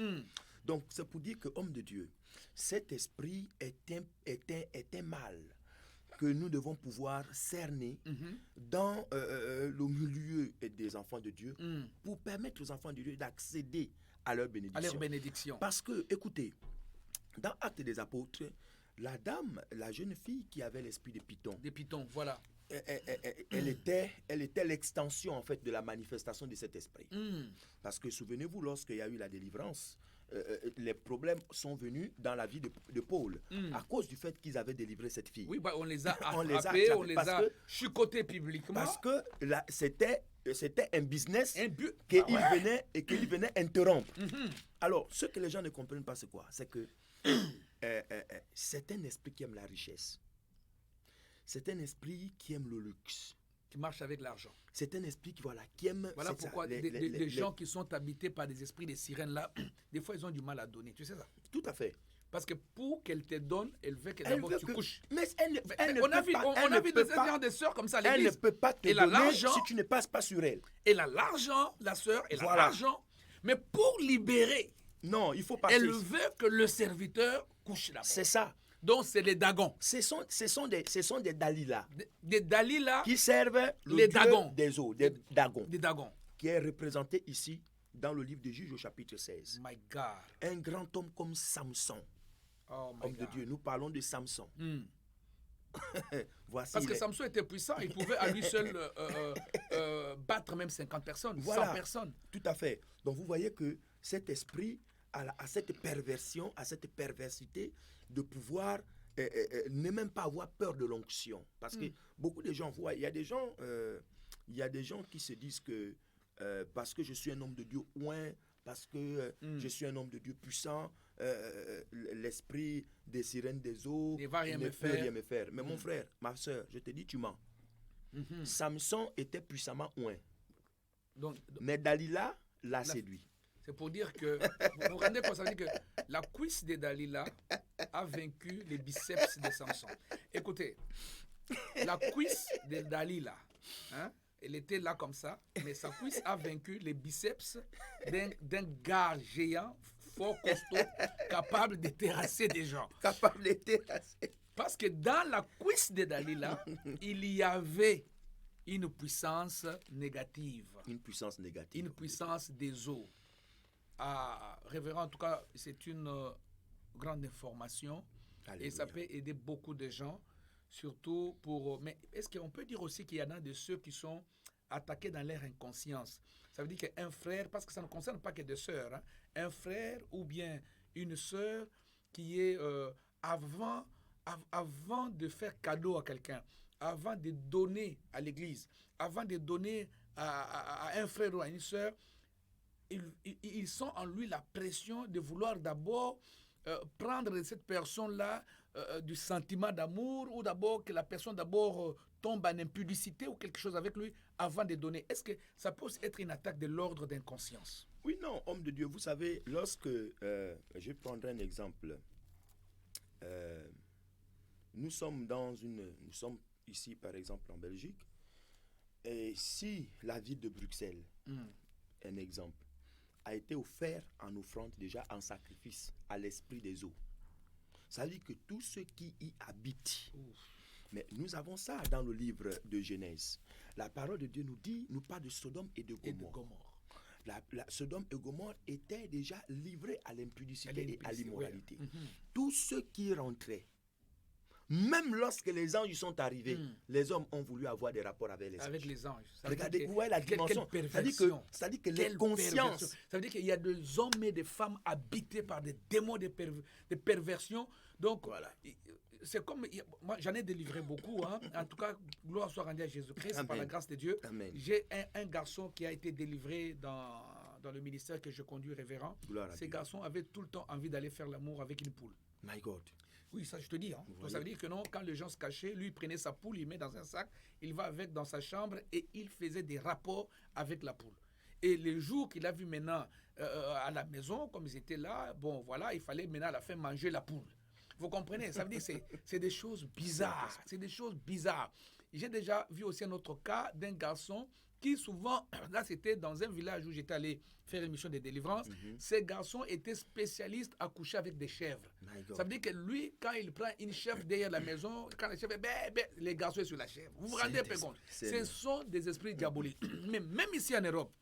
Donc, c'est pour dire que, homme de Dieu, cet esprit est un mal que nous devons pouvoir cerner dans le milieu des enfants de Dieu pour permettre aux enfants de Dieu d'accéder à leur bénédiction. Parce que, écoutez, dans Actes des Apôtres, la dame, la jeune fille qui avait l'esprit de Python. Des Pythons, voilà. Elle était l'extension, en fait, de la manifestation de cet esprit. Parce que, souvenez-vous, lorsqu'il y a eu la délivrance, les problèmes sont venus dans la vie de Paul à cause du fait qu'ils avaient délivré cette fille. Oui, on les a attrapés, on les a chicotés publiquement. Parce que c'était un business qu'il venait interrompre. Alors, ce que les gens ne comprennent pas, c'est quoi? C'est que c'est un esprit qui aime la richesse. C'est un esprit qui aime le luxe. Qui marche avec l'argent. C'est un esprit qui aime... Voilà pourquoi les gens qui sont habités par des esprits de sirènes là, des fois ils ont du mal à donner, tu sais ça? Tout à fait. Parce que pour qu'elle te donne, elle veut que d'abord tu couches. Mais on a vu des gens, des sœurs comme ça à l'église. Elle ne peut pas te donner si tu ne passes pas sur elle. Elle a l'argent, la sœur, elle a l'argent. Mais pour libérer, non, il faut passer. Elle veut que le serviteur couche d'abord. C'est ça. Donc, c'est les Dagons. Ce sont des Dalila. Des Dalila qui servent les Dagons. Des eaux, des Dagons. Des Dagons. Qui est représenté ici dans le livre de Juges au chapitre 16. My God. Un grand homme comme Samson. Oh my homme God. de Dieu. Nous parlons de Samson. Voici parce que Samson était puissant. Il pouvait à lui seul battre même 50 personnes, 100 personnes. Tout à fait. Donc, vous voyez que cet esprit a cette perversion, a cette perversité de pouvoir ne même pas avoir peur de l'onction. Parce que beaucoup de gens voient, il y a des gens qui se disent que parce que je suis un homme de Dieu oint, parce que je suis un homme de Dieu puissant, l'esprit des sirènes des eaux ne va rien me faire. Mais mon frère, ma soeur, je te dis, tu mens. Samson était puissamment oint. Mais Dalila l'a séduit. C'est pour dire que, vous vous rendez compte, ça veut dire que la cuisse de Dalila a vaincu les biceps de Samson. Écoutez, la cuisse de Dalila, elle était là comme ça, mais sa cuisse a vaincu les biceps d'un gars géant, fort costaud, capable de terrasser des gens. Capable de terrasser. Parce que dans la cuisse de Dalila, il y avait une puissance négative. Une puissance négative. Une puissance des eaux. Révérend, en tout cas, c'est une grande information. Alléluia. Et ça peut aider beaucoup de gens, surtout pour... Mais est-ce qu'on peut dire aussi qu'il y en a de ceux qui sont attaqués dans leur inconscience? Ça veut dire qu'un frère, parce que ça ne concerne pas que des sœurs, un frère ou bien une sœur qui est avant avant de faire cadeau à quelqu'un, avant de donner à l'église, avant de donner à un frère ou à une sœur, ils sont en lui la pression de vouloir d'abord prendre de cette personne-là du sentiment d'amour, ou d'abord que la personne d'abord tombe en impudicité ou quelque chose avec lui avant de donner. Est-ce que ça peut être une attaque de l'ordre d'inconscience? Oui, non, homme de Dieu, vous savez, lorsque, je prendrai un exemple, nous sommes ici par exemple en Belgique, et si la ville de Bruxelles, un exemple, a été offert en offrande déjà en sacrifice à l'esprit des eaux, ça veut dire que tous ceux qui y habitent, mais nous avons ça dans le livre de Genèse. La parole de Dieu nous parle de Sodome et de Gomorrhe. Sodome et Gomorrhe étaient déjà livrés à l'impudicité et à l'immoralité. Oui. Tous ceux qui rentraient, même lorsque les anges sont arrivés, les hommes ont voulu avoir des rapports avec les anges. Regardez, vous voyez la dimension. C'est-à-dire que les consciences. Ça veut dire qu'il y a des hommes et des femmes habités par des démons de perversion. Donc, voilà. C'est comme, moi j'en ai délivré beaucoup, hein. En tout cas, gloire soit rendue à Jésus-Christ par la grâce de Dieu. Amen. J'ai un garçon qui a été délivré dans le ministère que je conduis, révérend. Ces garçons avaient tout le temps envie d'aller faire l'amour avec une poule. My God. Oui, ça je te dis. Hein. Donc, ça veut dire que non, quand les gens se cachaient, lui il prenait sa poule, il met dans un sac, il va avec dans sa chambre et il faisait des rapports avec la poule. Et les jours qu'il a vu maintenant à la maison, comme ils étaient là, bon voilà, il fallait maintenant à la fin manger la poule. Vous comprenez? Ça veut dire que c'est des choses bizarres. C'est des choses bizarres. J'ai déjà vu aussi un autre cas d'un garçon qui souvent, là c'était dans un village où j'étais allé faire une mission de délivrance, ces garçons étaient spécialistes à coucher avec des chèvres. Ça veut dire que lui, quand il prend une chèvre derrière la maison, quand la chèvre est les garçons sont sur la chèvre. Vous vous rendez un peu compte? Ce sont des esprits diaboliques. Mais même ici en Europe,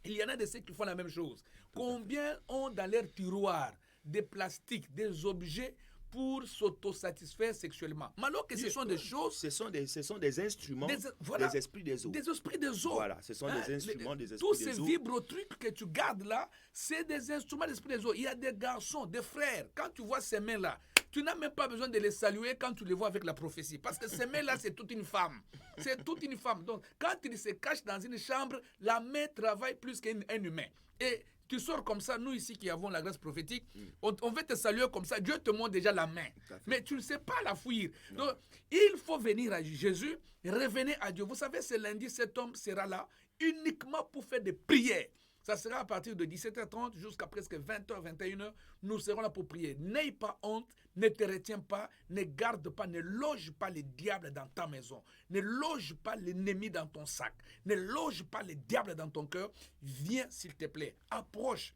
il y en a de ceux qui font la même chose. Combien ont dans leur tiroir des plastiques, des objets pour s'autosatisfaire sexuellement. Mais alors que ce sont des choses... Ce sont des instruments des esprits des eaux. Des esprits des eaux. Voilà, ce sont des instruments des esprits des eaux. Tous ces vibro-trucs que tu gardes là, c'est des instruments des esprits des eaux. Il y a des garçons, des frères, quand tu vois ces mains-là, tu n'as même pas besoin de les saluer quand tu les vois avec la prophétie. Parce que ces mains-là, c'est toute une femme. C'est toute une femme. Donc, quand il se cache dans une chambre, la main travaille plus qu'un humain. Et tu sors comme ça, nous ici qui avons la grâce prophétique, on veut te saluer comme ça, Dieu te montre déjà la main. Mais tu ne sais pas la fuir. Non. Donc, il faut venir à Jésus, revenez à Dieu. Vous savez, ce lundi, cet homme sera là uniquement pour faire des prières. Ça sera à partir de 17h30 jusqu'à presque 20h, 21h. Nous serons là pour prier. N'aie pas honte, ne te retiens pas, ne garde pas, ne loge pas les diables dans ta maison. Ne loge pas l'ennemi dans ton sac. Ne loge pas les diables dans ton cœur. Viens s'il te plaît, approche.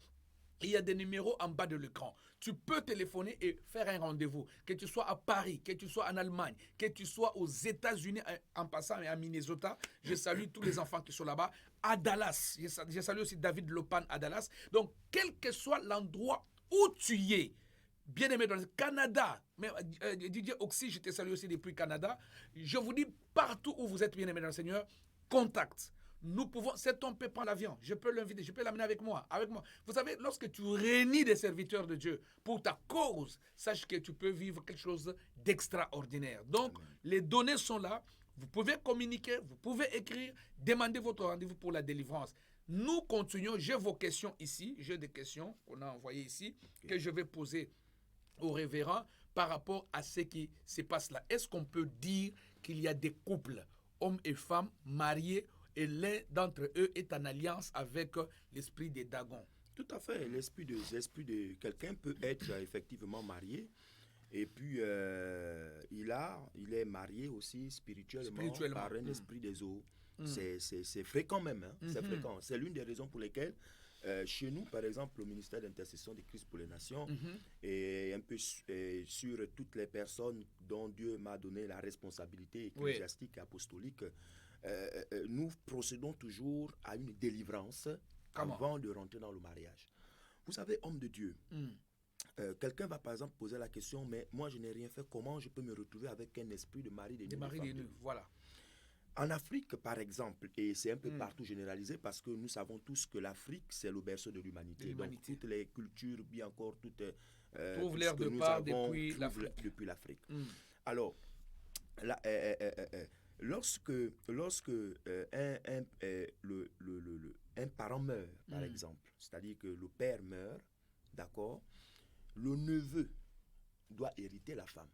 Il y a des numéros en bas de l'écran. Tu peux téléphoner et faire un rendez-vous. Que tu sois à Paris, que tu sois en Allemagne, que tu sois aux États-Unis, en passant à Minnesota. Je salue tous les enfants qui sont là-bas. À Dallas. Je salue aussi David Lopan à Dallas. Donc, quel que soit l'endroit où tu es, bien-aimé dans le Canada, mais Didier Oxy, je te salue aussi depuis Canada. Je vous dis, partout où vous êtes, bien-aimé dans le Seigneur, contacte. Nous pouvons, cet homme peut prendre l'avion, je peux l'inviter, je peux l'amener avec moi. Vous savez, lorsque tu réunis des serviteurs de Dieu pour ta cause, sache que tu peux vivre quelque chose d'extraordinaire. Donc, les données sont là, vous pouvez communiquer, vous pouvez écrire, demander votre rendez-vous pour la délivrance. Nous continuons, j'ai vos questions ici, j'ai des questions qu'on a envoyées ici, que je vais poser au révérend par rapport à ce qui se passe là. Est-ce qu'on peut dire qu'il y a des couples, hommes et femmes, mariés, et l'un d'entre eux est en alliance avec l'esprit des Dagon? Tout à fait. L'esprit de quelqu'un peut être effectivement marié. Et puis, il est marié aussi spirituellement. Par un esprit des eaux. C'est fréquent même. Hein? C'est fréquent. C'est l'une des raisons pour lesquelles, chez nous, par exemple, au ministère d'intercession de Christ pour les Nations, et un peu sur toutes les personnes dont Dieu m'a donné la responsabilité ecclésiastique et apostolique, nous procédons toujours à une délivrance avant de rentrer dans le mariage. Vous savez, homme de Dieu, quelqu'un va par exemple poser la question, mais moi je n'ai rien fait, comment je peux me retrouver avec un esprit de mari de nuit? Voilà. En Afrique, par exemple, et c'est un peu partout généralisé parce que nous savons tous que l'Afrique, c'est le berceau de l'humanité. Donc, toutes les cultures, bien encore, toutes trouvent l'air de part depuis l'Afrique. Alors, là, lorsque un parent meurt, par exemple, c'est-à-dire que le père meurt, d'accord, le neveu doit hériter la femme.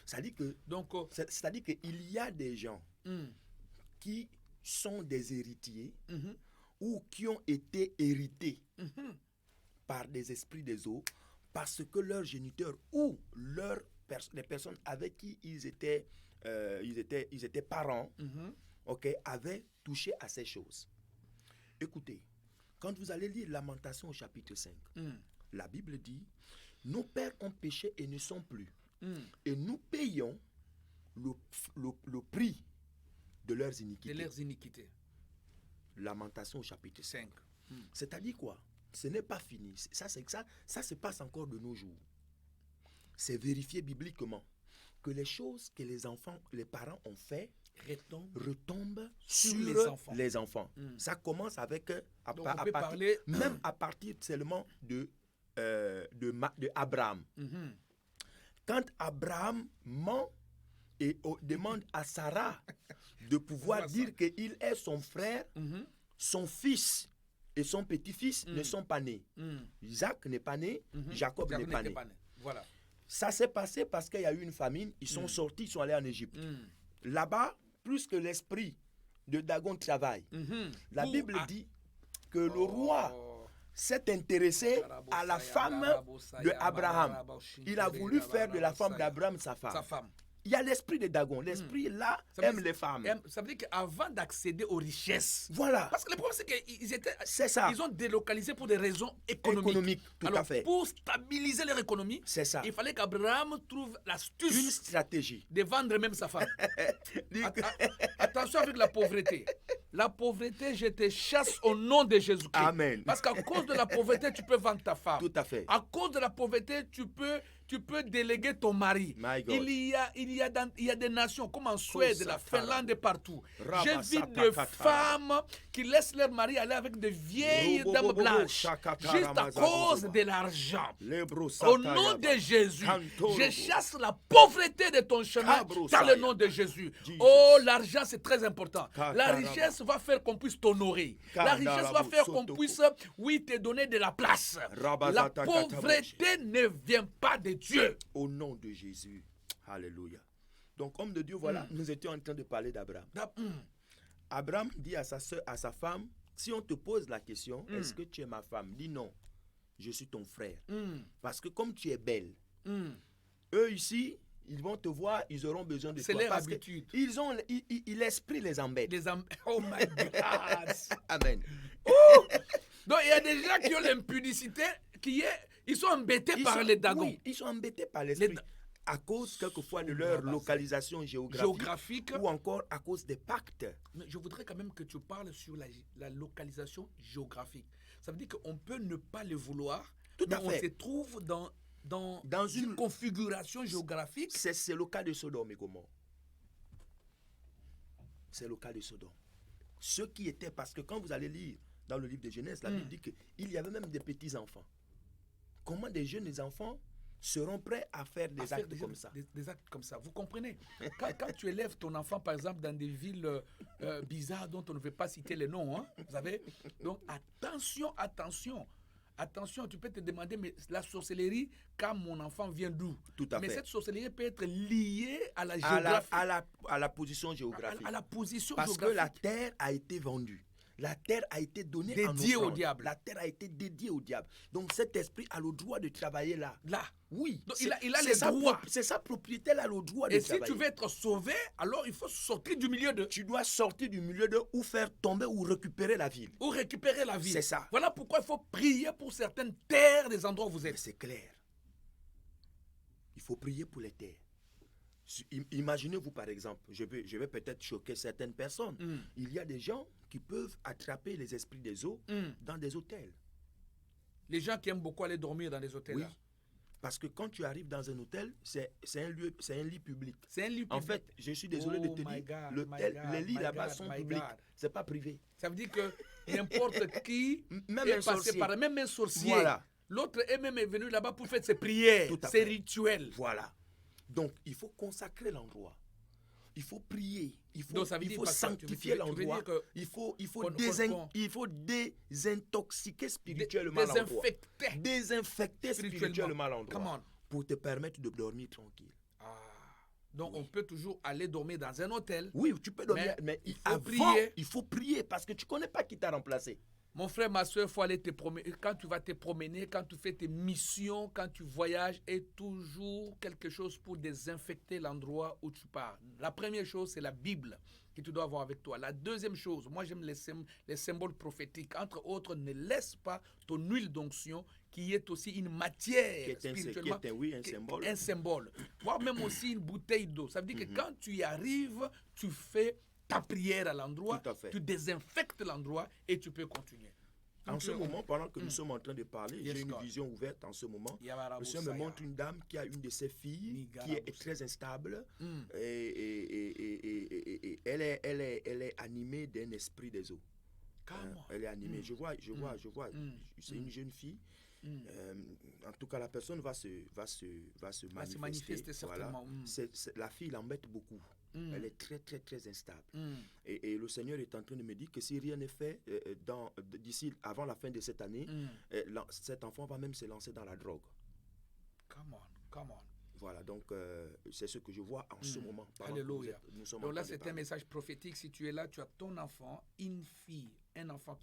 C'est-à-dire qu'il y a des gens qui sont des héritiers ou qui ont été hérités par des esprits des eaux parce que leurs géniteurs ou les personnes avec qui ils étaient parents, avaient touché à ces choses. Écoutez, quand vous allez lire Lamentation au chapitre 5, la Bible dit « Nos pères ont péché et ne sont plus. Et nous payons le prix de leurs iniquités. » Lamentation au chapitre 5. C'est-à-dire quoi? Ce n'est pas fini. Ça se passe encore de nos jours. C'est vérifié bibliquement que les choses que les parents ont fait retombent sur les enfants. Ça commence avec même à partir seulement de Abraham. Quand Abraham ment et demande à Sarah de pouvoir dire qu'il est son frère, son fils et son petit-fils ne sont pas nés. Isaac n'est pas né, Jacob n'est pas né. Voilà. Ça s'est passé parce qu'il y a eu une famine, ils sont sortis, ils sont allés en Égypte. Là-bas, plus que l'esprit de Dagon travaille, la Bible dit que le roi s'est intéressé à la femme d'Abraham. Il a voulu faire de la femme d'Abraham sa femme. Il y a l'esprit de Dagon. L'esprit là aime les femmes. Ça veut dire qu'avant d'accéder aux richesses, voilà. Parce que le problème c'est qu'ils ont délocalisé pour des raisons économiques. Tout à fait. Pour stabiliser leur économie, il fallait qu'Abraham trouve l'astuce, une stratégie de vendre même sa femme. Attention avec la pauvreté. La pauvreté, je te chasse au nom de Jésus-Christ. Amen. Parce qu'à cause de la pauvreté, tu peux vendre ta femme. Tout à fait. À cause de la pauvreté, tu peux déléguer ton mari. Il y a des nations comme en Suède, la Finlande et partout. J'ai vu des femmes qui laissent leur mari aller avec de vieilles dames blanches juste à cause de l'argent. Au nom de Jésus, je chasse la pauvreté de ton chemin dans le nom de Jésus. Oh, l'argent c'est très important. La richesse va faire qu'on puisse t'honorer. La richesse va faire qu'on puisse, te donner de la place. La pauvreté ne vient pas de Dieu. Au nom de Jésus. Alléluia. Donc, homme de Dieu, voilà, nous étions en train de parler d'Abraham. Abraham dit à sa femme, si on te pose la question, est-ce que tu es ma femme? Dis non, je suis ton frère. Parce que comme tu es belle, eux ici, ils vont te voir, ils auront besoin de toi. C'est leur habitude. L'esprit les embête. Oh my God. Amen. Donc, il y a des gens qui ont l'impudicité, ils sont embêtés par les Dagons. Oui, ils sont embêtés par l'esprit. À cause quelquefois de leur localisation géographique ou encore à cause des pactes. Mais je voudrais quand même que tu parles sur la localisation géographique. Ça veut dire qu'on peut ne pas le vouloir, mais on se trouve dans une configuration géographique. C'est le cas de Sodome et Gomorrhe. C'est le cas de Sodome. Ce qui était, parce que quand vous allez lire dans le livre de Genèse, la Bible dit qu'il y avait même des petits-enfants. Comment des jeunes enfants seront prêts à faire des actes comme ça. Des actes comme ça. Vous comprenez? Quand tu élèves ton enfant, par exemple, dans des villes bizarres dont on ne veut pas citer les noms, hein, vous savez? Donc, attention, tu peux te demander, mais la sorcellerie, quand mon enfant vient d'où? Tout à fait. Mais cette sorcellerie peut être liée à la géographie. À la position géographique. À la position Parce géographique. Parce que la terre a été vendue. La terre a été donnée dédiée au diable. La terre a été dédiée au diable. Donc cet esprit a le droit de travailler là. Là. Oui. Donc, il a les droits. C'est sa propriété, elle a le droit de travailler. Et si tu veux être sauvé, alors il faut sortir du milieu de... Tu dois sortir du milieu de ou faire tomber ou récupérer la ville. Ou récupérer la ville. C'est ça. Voilà pourquoi il faut prier pour certaines terres des endroits où vous êtes. C'est clair. Il faut prier pour les terres. Imaginez-vous par exemple, je vais peut-être choquer certaines personnes. Il y a des gens qui peuvent attraper les esprits des eaux dans des hôtels. Les gens qui aiment beaucoup aller dormir dans des hôtels. Oui. Là. Parce que quand tu arrives dans un hôtel, c'est un lit public. C'est un lit public. En fait, je suis désolé de te dire, les lits là-bas sont publics. C'est pas privé. Ça veut dire que n'importe qui même est un passé sorcier. par même un sorcier. Voilà. L'autre même est venu là-bas pour faire ses prières, ses rituels. Voilà. Donc, il faut consacrer l'endroit. Il faut prier. Il faut sanctifier l'endroit. Il faut désintoxiquer spirituellement l'endroit. Désinfecter spirituellement l'endroit. Pour te permettre de dormir tranquille. Donc, on peut toujours aller dormir dans un hôtel. Oui, tu peux dormir, mais il faut prier parce que tu ne connais pas qui t'a remplacé. Mon frère, ma soeur, il faut aller te promener. Quand tu vas te promener, quand tu fais tes missions, quand tu voyages, et toujours quelque chose pour désinfecter l'endroit où tu pars. La première chose, c'est la Bible que tu dois avoir avec toi. La deuxième chose, moi j'aime les symboles prophétiques. Entre autres, ne laisse pas ton huile d'onction qui est aussi une matière spirituellement. Un symbole. Voire même aussi une bouteille d'eau. Ça veut dire que quand tu y arrives, tu fais ta prière à l'endroit, tu désinfectes l'endroit et tu peux continuer. En ce moment, pendant que nous sommes en train de parler, j'ai une vision ouverte en ce moment. Le Seigneur me montre une dame qui a une de ses filles qui est très instable et elle est animée d'un esprit des eaux. Elle est animée. Je vois. C'est une jeune fille. En tout cas, la personne va se manifester. Voilà. La fille l'embête beaucoup. Elle est très, très, très instable. Et le Seigneur est en train de me dire que si rien n'est fait d'ici, avant la fin de cette année, cet enfant va même se lancer dans la drogue. Come on. Voilà, donc c'est ce que je vois en ce moment. Alléluia. Donc là, c'est un message prophétique. Si tu es là, tu as ton enfant, une fille, un enfant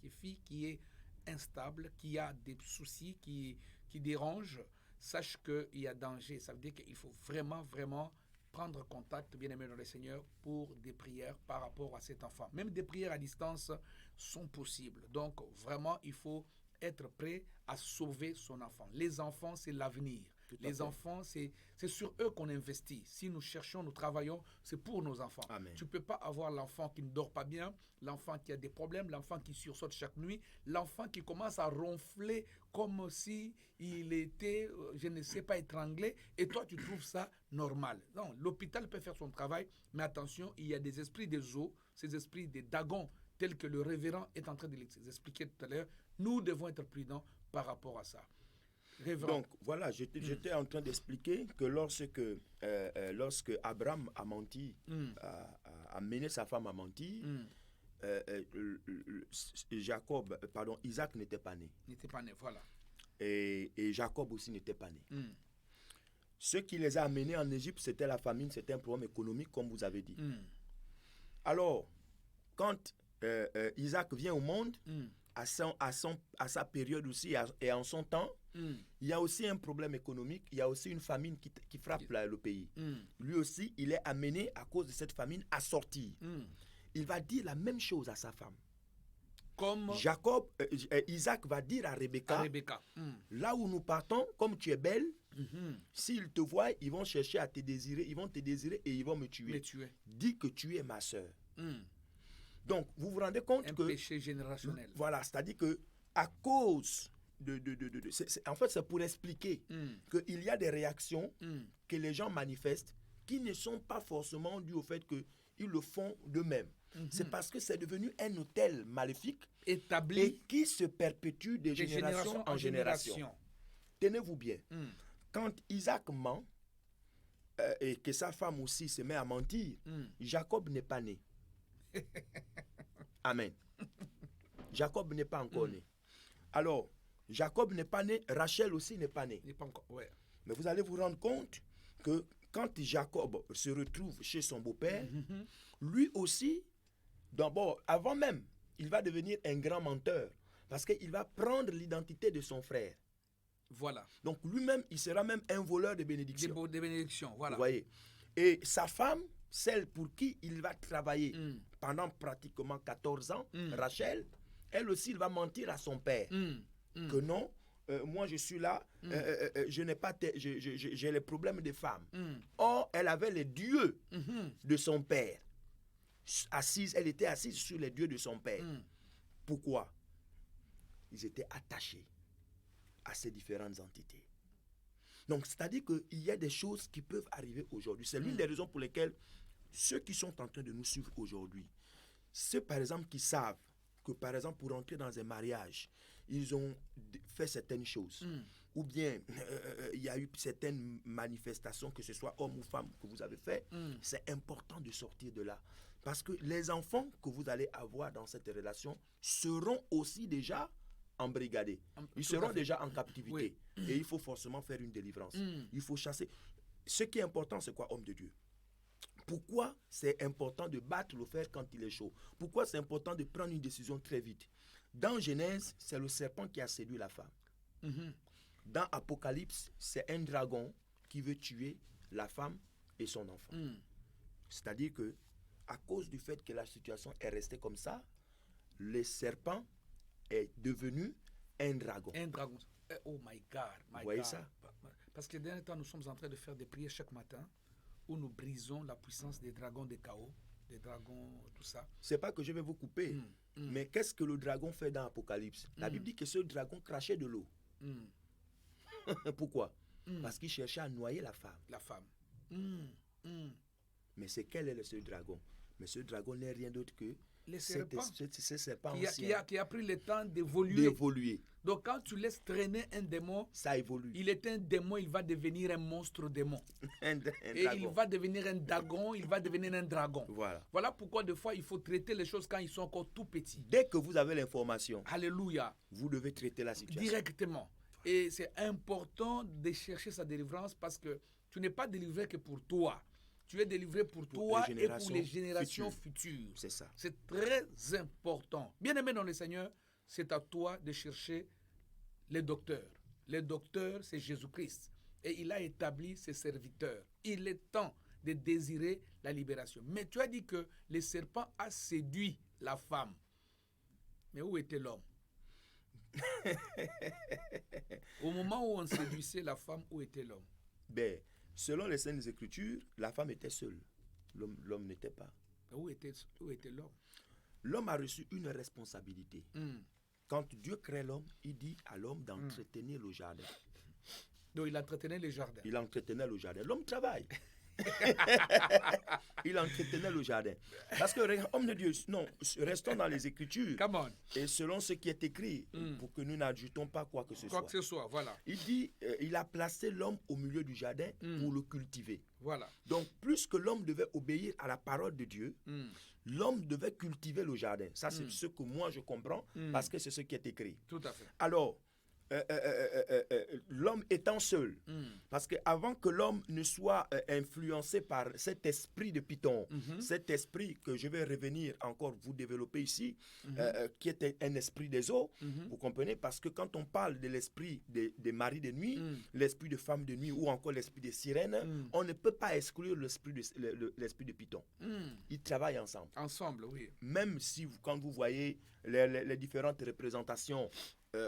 qui est instable, qui a des soucis, qui dérange. Sache qu'il y a danger. Ça veut dire qu'il faut vraiment, vraiment prendre contact, bien-aimé dans le Seigneur, pour des prières par rapport à cet enfant. Même des prières à distance sont possibles. Donc, vraiment, il faut être prêt à sauver son enfant. Les enfants, c'est l'avenir. Les enfants, c'est sur eux qu'on investit. Si nous cherchons, nous travaillons, c'est pour nos enfants. Amen. Tu ne peux pas avoir l'enfant qui ne dort pas bien, l'enfant qui a des problèmes, l'enfant qui sursaute chaque nuit, l'enfant qui commence à ronfler comme si il était, je ne sais pas, étranglé, et toi, tu trouves ça normal. Non, l'hôpital peut faire son travail, mais attention, il y a des esprits des eaux, ces esprits des dagons, tels que le révérend est en train de les expliquer tout à l'heure. Nous devons être prudents par rapport à ça. Révérend. Donc voilà, j'étais en train d'expliquer que lorsque Abraham a menti, a mené sa femme à mentir, Isaac n'était pas né. Voilà. Et Jacob aussi n'était pas né. Ce qui les a amenés en Égypte, c'était la famine, c'était un problème économique, comme vous avez dit. Alors, quand Isaac vient au monde, à sa période aussi et en son temps, il y a aussi un problème économique, il y a aussi une famine qui frappe le pays. Lui aussi, il est amené à cause de cette famine à sortir. Il va dire la même chose à sa femme. Comme Isaac va dire à Rebecca, là où nous partons, comme tu es belle, s'ils te voient, ils vont chercher à te désirer, ils vont te désirer et ils vont me tuer. Dis que tu es ma sœur. Donc, vous vous rendez compte que... Un péché générationnel. Voilà, c'est-à-dire que à cause en fait, c'est pour expliquer qu'il y a des réactions que les gens manifestent qui ne sont pas forcément dues au fait qu'ils le font d'eux-mêmes. C'est parce que c'est devenu un autel maléfique établi et qui se perpétue de génération en génération. Tenez-vous bien. Quand Isaac ment et que sa femme aussi se met à mentir, Jacob n'est pas né. Amen. Jacob n'est pas encore né. Alors, Jacob n'est pas né, Rachel aussi n'est pas née. N'est pas encore, ouais. Mais vous allez vous rendre compte que quand Jacob se retrouve chez son beau-père, lui aussi, d'abord, avant même, il va devenir un grand menteur parce qu'il va prendre l'identité de son frère. Voilà. Donc lui-même, il sera même un voleur de bénédictions. Des bénédictions, voilà. Vous voyez. Et sa femme, celle pour qui il va travailler pendant pratiquement 14 ans, Rachel, elle aussi, il va mentir à son père. Que non, moi je suis là, je n'ai pas, j'ai les problèmes des femmes. Or, elle avait les dieux de son père. Elle était assise sur les dieux de son père. Pourquoi? Ils étaient attachés à ces différentes entités. Donc, c'est-à-dire qu'il y a des choses qui peuvent arriver aujourd'hui. C'est l'une des raisons pour lesquelles ceux qui sont en train de nous suivre aujourd'hui, ceux par exemple qui savent que par exemple pour entrer dans un mariage, ils ont fait certaines choses, ou bien il y a eu certaines manifestations, que ce soit homme ou femme, que vous avez fait, c'est important de sortir de là. Parce que les enfants que vous allez avoir dans cette relation seront aussi déjà embrigadés. Ils seront déjà en captivité. Oui. Et il faut forcément faire une délivrance. Il faut chasser. Ce qui est important, c'est quoi, homme de Dieu? Pourquoi c'est important de battre le fer quand il est chaud? Pourquoi c'est important de prendre une décision très vite? Dans Genèse, c'est le serpent qui a séduit la femme. Dans Apocalypse, c'est un dragon qui veut tuer la femme et son enfant. C'est-à-dire que, à cause du fait que la situation est restée comme ça, le serpent est devenu un dragon. Un dragon. Oh my God. Vous voyez ça? Parce que dernier temps, nous sommes en train de faire des prières chaque matin où nous brisons la puissance des dragons de chaos, des dragons, tout ça. C'est pas que je vais vous couper, mais qu'est-ce que le dragon fait dans Apocalypse? La Bible dit que ce dragon crachait de l'eau. Pourquoi? Parce qu'il cherchait à noyer la femme. La femme. Mais c'est quel est ce dragon? Mais ce dragon n'est rien d'autre que ce serpent qui a pris le temps d'évoluer. Donc quand tu laisses traîner un démon, ça évolue. Il est un démon, il va devenir un monstre démon. Il va devenir un dragon, il va devenir un dragon. Voilà pourquoi des fois il faut traiter les choses quand ils sont encore tout petits. Dès que vous avez l'information, alléluia, vous devez traiter la situation directement. Et c'est important de chercher sa délivrance parce que tu n'es pas délivré que pour toi. Tu es délivré pour toi et pour les générations futures. C'est ça. C'est très important. Bien-aimé dans le Seigneur, c'est à toi de chercher les docteurs. Les docteurs, c'est Jésus-Christ. Et il a établi ses serviteurs. Il est temps de désirer la libération. Mais tu as dit que le serpent a séduit la femme. Mais où était l'homme? Au moment où on séduisait la femme, où était l'homme? Selon les Saintes Écritures, la femme était seule. L'homme n'était pas. Où était l'homme? L'homme a reçu une responsabilité. Quand Dieu crée l'homme, il dit à l'homme d'entretenir le jardin. Donc il entretenait le jardin. Il entretenait le jardin. L'homme travaille. Il entretenait le jardin. Parce que, homme de Dieu, non, restons dans les Écritures. Come on. Et selon ce qui est écrit, pour que nous n'ajoutons pas quoi que ce soit. Quoi que ce soit, voilà. Il dit, il a placé l'homme au milieu du jardin pour le cultiver. Voilà. Donc, plus que l'homme devait obéir à la parole de Dieu, l'homme devait cultiver le jardin. Ça, c'est ce que moi je comprends, parce que c'est ce qui est écrit. Tout à fait. Alors, l'homme étant seul, parce qu'avant que l'homme ne soit influencé par cet esprit de Python, cet esprit que je vais revenir encore vous développer ici, qui est un esprit des eaux, vous comprenez, parce que quand on parle de l'esprit des maris de nuit, l'esprit de femmes de nuit ou encore l'esprit des sirènes, on ne peut pas exclure l'esprit de Python. Ils travaillent ensemble. Ensemble, oui. Même si quand vous voyez les différentes représentations,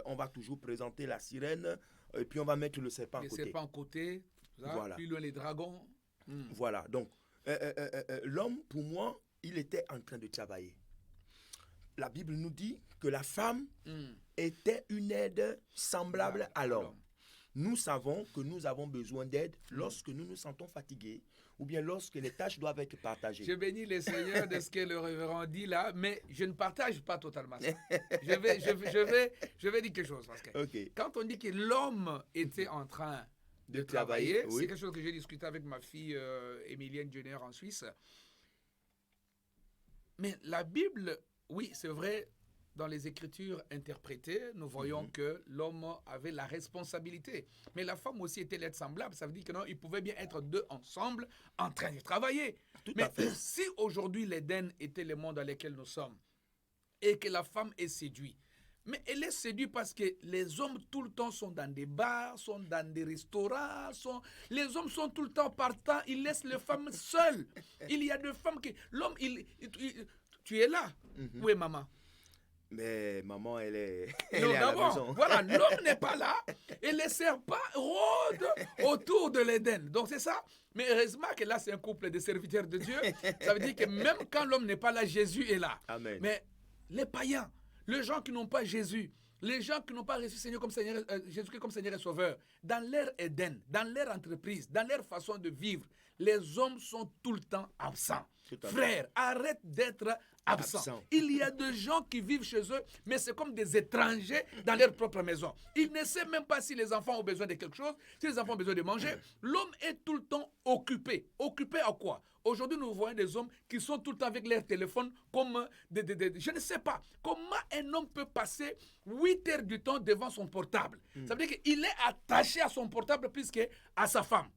on va toujours présenter la sirène et puis on va mettre le serpent à côté. Le serpent à côté, là, voilà. Puis les dragons. Voilà, donc l'homme, pour moi, il était en train de travailler. La Bible nous dit que la femme était une aide semblable à l'homme. Nous savons que nous avons besoin d'aide lorsque nous nous sentons fatigués ou bien lorsque les tâches doivent être partagées. Je bénis le Seigneur de ce que le révérend dit là, mais je ne partage pas totalement ça. Je vais dire quelque chose. Parce que quand on dit que l'homme était en train de travailler, c'est quelque chose que j'ai discuté avec ma fille Emilienne Junior en Suisse. Mais la Bible, oui, c'est vrai, dans les Écritures interprétées, nous voyons que l'homme avait la responsabilité. Mais la femme aussi était l'être semblable. Ça veut dire que non, ils pouvaient bien être deux ensemble en train de travailler. Mais si aujourd'hui l'Éden était le monde dans lequel nous sommes et que la femme est séduite, mais elle est séduite parce que les hommes tout le temps sont dans des bars, sont dans des restaurants, les hommes sont tout le temps partants, ils laissent les femmes seules. Il y a des femmes qui... L'homme, tu es là. Où est maman? Mais maman, elle est à la maison. Voilà, l'homme n'est pas là et les serpents rôdent autour de l'Éden. Donc c'est ça. Mais heureusement que là, c'est un couple de serviteurs de Dieu. Ça veut dire que même quand l'homme n'est pas là, Jésus est là. Amen. Mais les païens, les gens qui n'ont pas Jésus, Les gens qui n'ont pas reçu Seigneur comme Seigneur, Jésus-Christ comme Seigneur et Sauveur, dans leur Éden, dans leur entreprise, dans leur façon de vivre, les hommes sont tout le temps absents. Frère, arrête d'être absent. Il y a des gens qui vivent chez eux, mais c'est comme des étrangers dans leur propre maison. Ils ne savent même pas si les enfants ont besoin de quelque chose, si les enfants ont besoin de manger. L'homme est tout le temps occupé. Occupé à quoi? Aujourd'hui, nous voyons des hommes qui sont tout le temps avec leur téléphone comme je ne sais pas. Comment un homme peut passer 8 heures du temps devant son portable? Ça veut dire qu'il est attaché à son portable plus qu'à sa femme.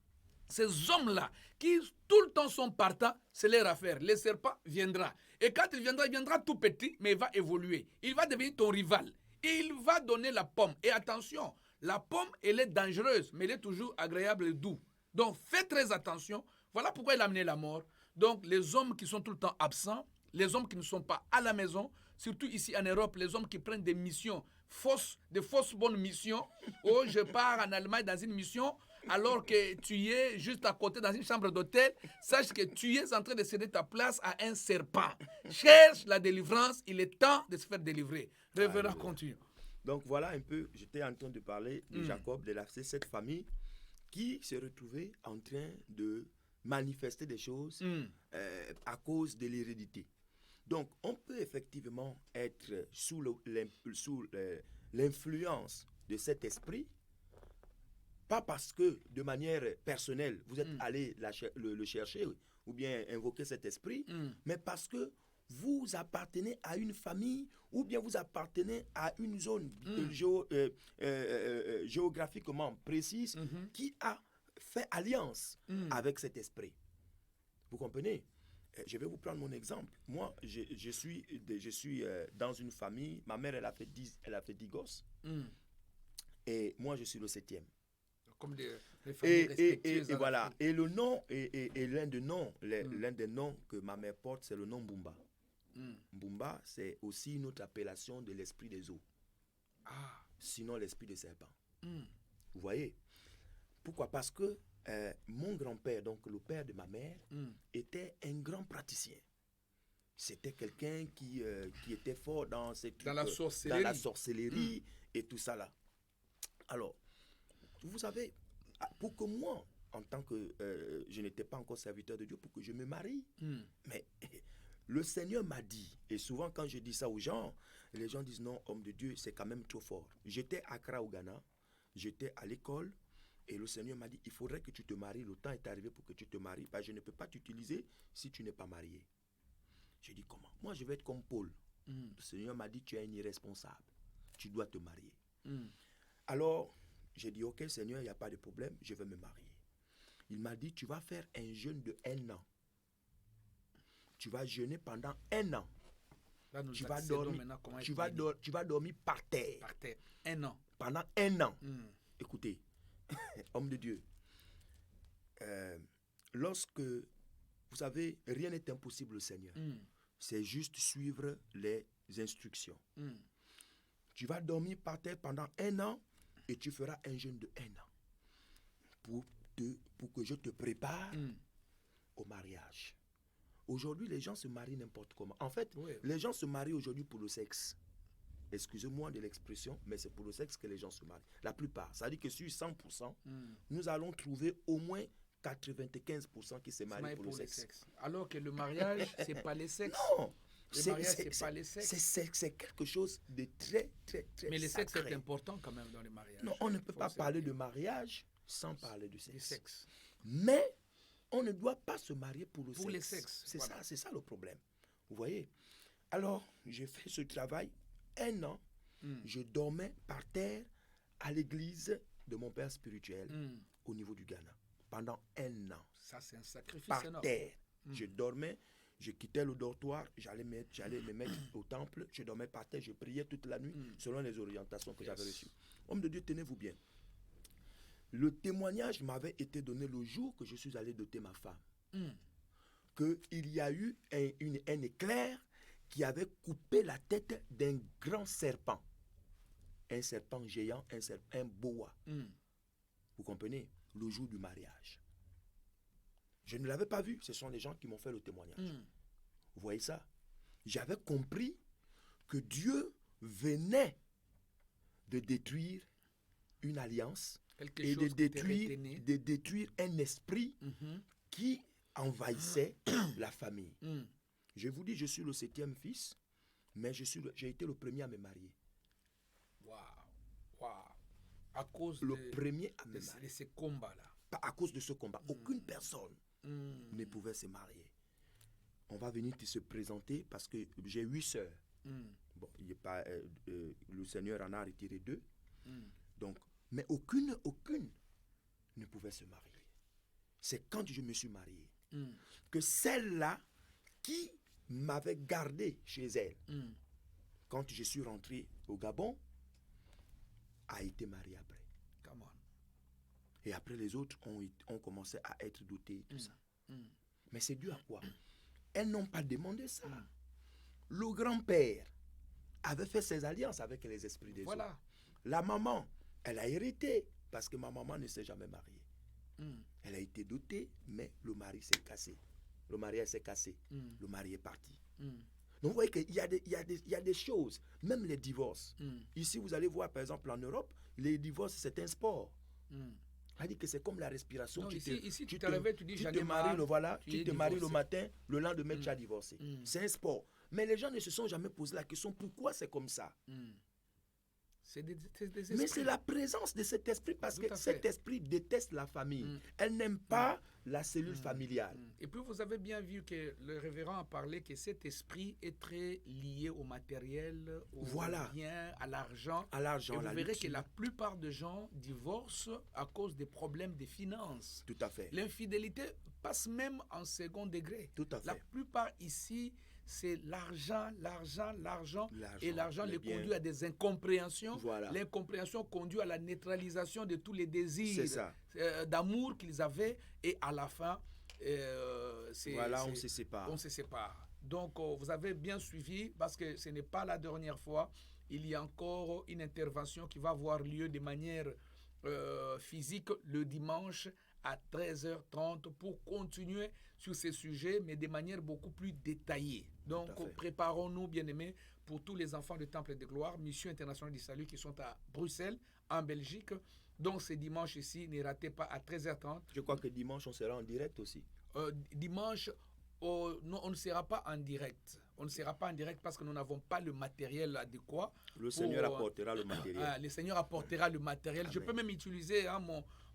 Ces hommes-là, qui tout le temps sont partants, c'est leur affaire. Le serpent viendra. Et quand il viendra tout petit, mais il va évoluer. Il va devenir ton rival. Il va donner la pomme. Et attention, la pomme, elle est dangereuse, mais elle est toujours agréable et douce. Donc, faites très attention. Voilà pourquoi il a amené la mort. Donc, les hommes qui sont tout le temps absents, les hommes qui ne sont pas à la maison, surtout ici en Europe, les hommes qui prennent des missions fausses, des fausses bonnes missions. Oh, je pars en Allemagne dans une mission, alors que tu es juste à côté dans une chambre d'hôtel. Sache que tu es en train de céder ta place à un serpent. Cherche la délivrance, il est temps de se faire délivrer. Révérend, continue. Donc voilà un peu, j'étais en train de parler de Jacob, de cette famille qui se retrouvait en train de manifester des choses à cause de l'hérédité. Donc, on peut effectivement être sous l'influence de cet esprit, pas parce que de manière personnelle, vous êtes allé le chercher ou bien invoquer cet esprit, mais parce que vous appartenez à une famille ou bien vous appartenez à une zone géographiquement précise qui a fait alliance avec cet esprit. Vous comprenez? Je vais vous prendre mon exemple. Moi, je suis dans une famille. Ma mère, elle a fait 10 gosses. Et moi, je suis le 7e. Comme des familles respectueuses. Et voilà. Et le nom, et l'un des noms, l'un des noms que ma mère porte, c'est le nom Mbumba. Mbumba, c'est aussi une autre appellation de l'esprit des eaux. Sinon, l'esprit des serpents. Vous voyez? Pourquoi? Parce que mon grand-père, donc le père de ma mère, était un grand praticien. C'était quelqu'un qui était fort dans la sorcellerie et tout ça là. Alors, vous savez, pour que moi, en tant que je n'étais pas encore serviteur de Dieu, pour que je me marie, mais le Seigneur m'a dit, et souvent quand je dis ça aux gens, les gens disent non, homme de Dieu, c'est quand même trop fort. J'étais à Accra au Ghana, j'étais à l'école, et le Seigneur m'a dit, il faudrait que tu te maries, le temps est arrivé pour que tu te maries, parce que je ne peux pas t'utiliser si tu n'es pas marié. J'ai dit, comment? Moi, je vais être comme Paul. Le Seigneur m'a dit, tu es un irresponsable, tu dois te marier. Alors, j'ai dit, ok Seigneur, il n'y a pas de problème, je vais me marier. Il m'a dit, tu vas faire un jeûne de 1 an. Tu vas jeûner pendant 1 an. Là, tu vas dormir par terre. Par terre. 1 an. Pendant 1 an. Écoutez, homme de Dieu, lorsque, vous savez, rien n'est impossible au Seigneur. C'est juste suivre les instructions. Tu vas dormir par terre pendant 1 an et tu feras un jeûne de 1 an pour que je te prépare au mariage. Aujourd'hui, les gens se marient n'importe comment. En fait, les gens se marient aujourd'hui pour le sexe. Excusez-moi de l'expression, mais c'est pour le sexe que les gens se marient. La plupart. Ça veut dire que sur 100%, nous allons trouver au moins 95% qui se marient pour le sexe. Alors que le mariage, c'est pas les sexes. Non, c'est pas les sexes. C'est quelque chose de très, très, très Mais le sexe sacré. est important quand même dans le mariage. Non, on ne peut pas parler de mariage sans parler de sexe. Sexe. Mais on ne doit pas se marier pour le sexe. Pour les sexes. C'est ça le problème. Vous voyez? Alors, j'ai fait ce travail 1 an. Je dormais par terre à l'église de mon père spirituel au niveau du Ghana. Pendant 1 an. Ça, c'est un sacrifice par énorme. Terre. Je dormais, je quittais le dortoir, j'allais me mettre au temple, je dormais par terre, je priais toute la nuit selon les orientations que j'avais reçues. Homme de Dieu, tenez-vous bien. Le témoignage m'avait été donné le jour que je suis allé doter ma femme. Qu'il y a eu un éclair qui avait coupé la tête d'un grand serpent. Un serpent géant, un boa. Vous comprenez? Le jour du mariage. Je ne l'avais pas vu, ce sont les gens qui m'ont fait le témoignage. Vous voyez ça? J'avais compris que Dieu venait de détruire une alliance Quelque et chose qui était retenu. de détruire un esprit qui envahissait la famille. Je vous dis, je suis le 7e fils, mais j'ai été le premier à me marier. Waouh. À cause premier à me de marier. ces combats-là. Pas à cause de ce combat. Aucune personne ne pouvait se marier. On va venir se présenter parce que j'ai 8 sœurs. Bon, le Seigneur en a retiré 2. Donc, mais aucune ne pouvait se marier. C'est quand je me suis marié que celle-là qui m'avait gardé chez elle, quand je suis rentré au Gabon, a été mariée après. Come on. Et après, les autres ont commencé à être dotés et tout ça. Mais c'est dû à quoi? Elles n'ont pas demandé ça. Le grand-père avait fait ses alliances avec les esprits des Voilà. eaux. La maman, elle a hérité parce que ma maman ne s'est jamais mariée. Elle a été dotée, mais le mari s'est cassé. Le mariage s'est cassé. Le mari est parti. Donc vous voyez qu'il y a des choses, même les divorces. Ici, vous allez voir, par exemple, en Europe, les divorces, c'est un sport. C'est-à-dire que c'est comme la respiration. Non, tu te réveilles, tu dis tu te maries, tu te maries le matin, le lendemain, tu as divorcé. C'est un sport. Mais les gens ne se sont jamais posé la question pourquoi c'est comme ça. C'est des esprits. Mais c'est la présence de cet esprit parce que cet esprit déteste la famille. Elle n'aime pas la cellule familiale. Et puis vous avez bien vu que le révérend a parlé que cet esprit est très lié au matériel, au bien, à l'argent. Et vous verrez que la plupart des gens divorcent à cause des problèmes de finances. Tout à fait. L'infidélité passe même en second degré. Tout à fait. La plupart ici, c'est l'argent. Et l'argent les conduit à des incompréhensions. L'incompréhension conduit à la neutralisation de tous les désirs d'amour qu'ils avaient. Et à la fin, on se sépare. On se sépare. Donc, vous avez bien suivi, parce que ce n'est pas la dernière fois. Il y a encore une intervention qui va avoir lieu de manière physique le dimanche à 13h30 pour continuer sur ces sujets, mais de manière beaucoup plus détaillée. Donc, préparons-nous, bien-aimés, pour tous les enfants du Temple de Gloire, Mission internationale du salut, qui sont à Bruxelles, en Belgique. Donc, ce dimanche ici, ne ratez pas à 13h30. Je crois que dimanche, on sera en direct aussi. Dimanche, non, on ne sera pas en direct. On ne sera pas en direct parce que nous n'avons pas le matériel adéquat. Le Seigneur apportera le matériel. Le Seigneur apportera le matériel. Amen. Je peux même utiliser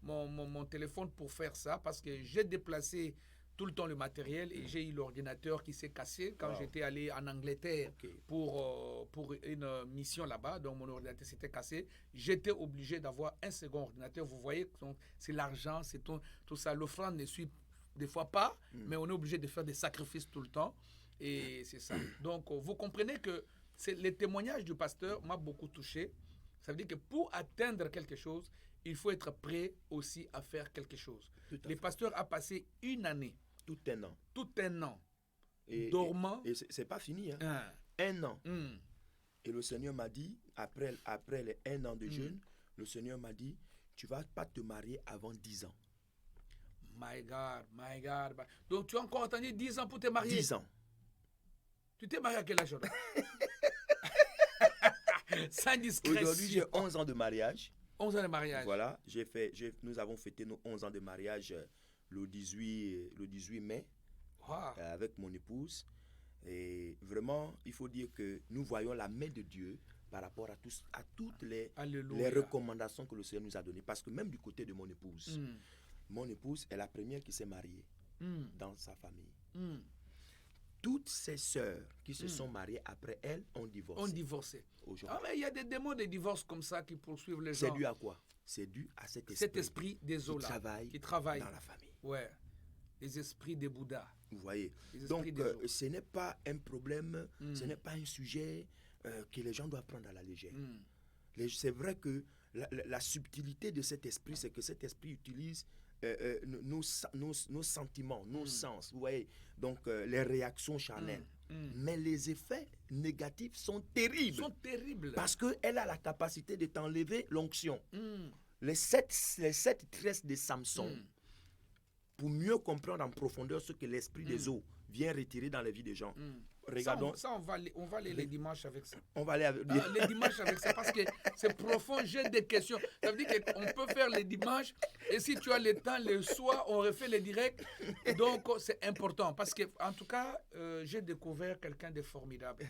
mon téléphone pour faire ça parce que j'ai déplacé tout le temps le matériel et j'ai eu l'ordinateur qui s'est cassé quand j'étais allé en Angleterre pour une mission là-bas. Donc mon ordinateur s'était cassé. J'étais obligé d'avoir un second ordinateur. Vous voyez, c'est l'argent, c'est tout ça. L'offrande ne suit des fois pas, mais on est obligé de faire des sacrifices tout le temps. Et c'est ça. Donc vous comprenez que les témoignages du pasteur m'ont beaucoup touché. Ça veut dire que pour atteindre quelque chose, il faut être prêt aussi à faire quelque chose. Le pasteur a passé une année. Tout un an. Dormant. Et c'est pas fini. Un an. Et le Seigneur m'a dit, après les 1 an de jeûne, le Seigneur m'a dit, tu ne vas pas te marier avant 10 ans. My God. Donc tu as encore attendu 10 ans pour te marier? 10 ans. Tu t'es marié à quel âge? Sans discrétion. Aujourd'hui, j'ai 11 ans de mariage. 11 ans de mariage. Voilà, nous avons fêté nos 11 ans de mariage le 18 mai avec mon épouse. Et vraiment, il faut dire que nous voyons la main de Dieu par rapport à toutes les recommandations que le Seigneur nous a données. Parce que même du côté de mon épouse est la première qui s'est mariée dans sa famille. Toutes ses sœurs qui se sont mariées après elle ont divorcé. Mais il y a des démons de divorce comme ça qui poursuivent les gens. C'est dû à quoi? C'est dû à cet esprit des eaux qui travaille dans la famille. Ouais. Les esprits des Bouddhas. Vous voyez. Donc, ce n'est pas un problème, ce n'est pas un sujet que les gens doivent prendre à la légère. C'est vrai que la subtilité de cet esprit, c'est que cet esprit utilise nos sentiments, nos sens, vous voyez, donc les réactions charnelles. Mais les effets négatifs sont terribles. Parce qu'elle a la capacité de t'enlever l'onction. Les sept tresses de Samson, pour mieux comprendre en profondeur ce que l'esprit des eaux vient retirer dans la vie des gens. regardons. On va aller les dimanches avec ça. On va aller avec les dimanches avec ça parce que c'est profond. J'ai des questions. Ça veut dire qu'on peut faire les dimanches et si tu as le temps, le soir, on refait les directs. Donc, c'est important parce que, en tout cas, j'ai découvert quelqu'un de formidable.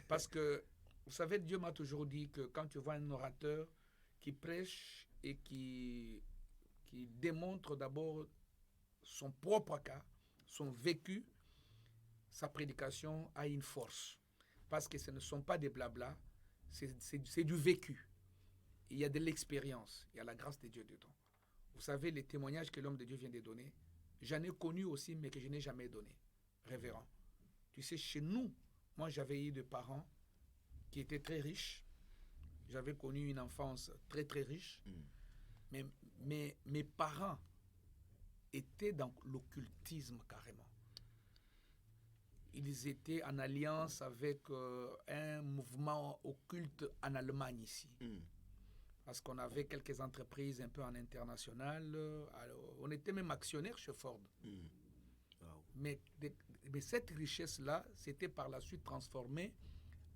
Parce que, vous savez, Dieu m'a toujours dit que quand tu vois un orateur qui prêche et qui démontre d'abord son propre cas, son vécu, sa prédication a une force. Parce que ce ne sont pas des blablas, c'est du vécu. Il y a de l'expérience, il y a la grâce de Dieu dedans. Vous savez, les témoignages que l'homme de Dieu vient de donner, j'en ai connu aussi, mais que je n'ai jamais donné. Révérend. Tu sais, chez nous, moi j'avais eu des parents qui étaient très riches. J'avais connu une enfance très très riche. Mais mes parents étaient dans l'occultisme carrément. Ils étaient en alliance avec un mouvement occulte en Allemagne ici. Parce qu'on avait quelques entreprises un peu en international. Alors, on était même actionnaire chez Ford. Wow. Mais cette richesse-là, c'était par la suite transformée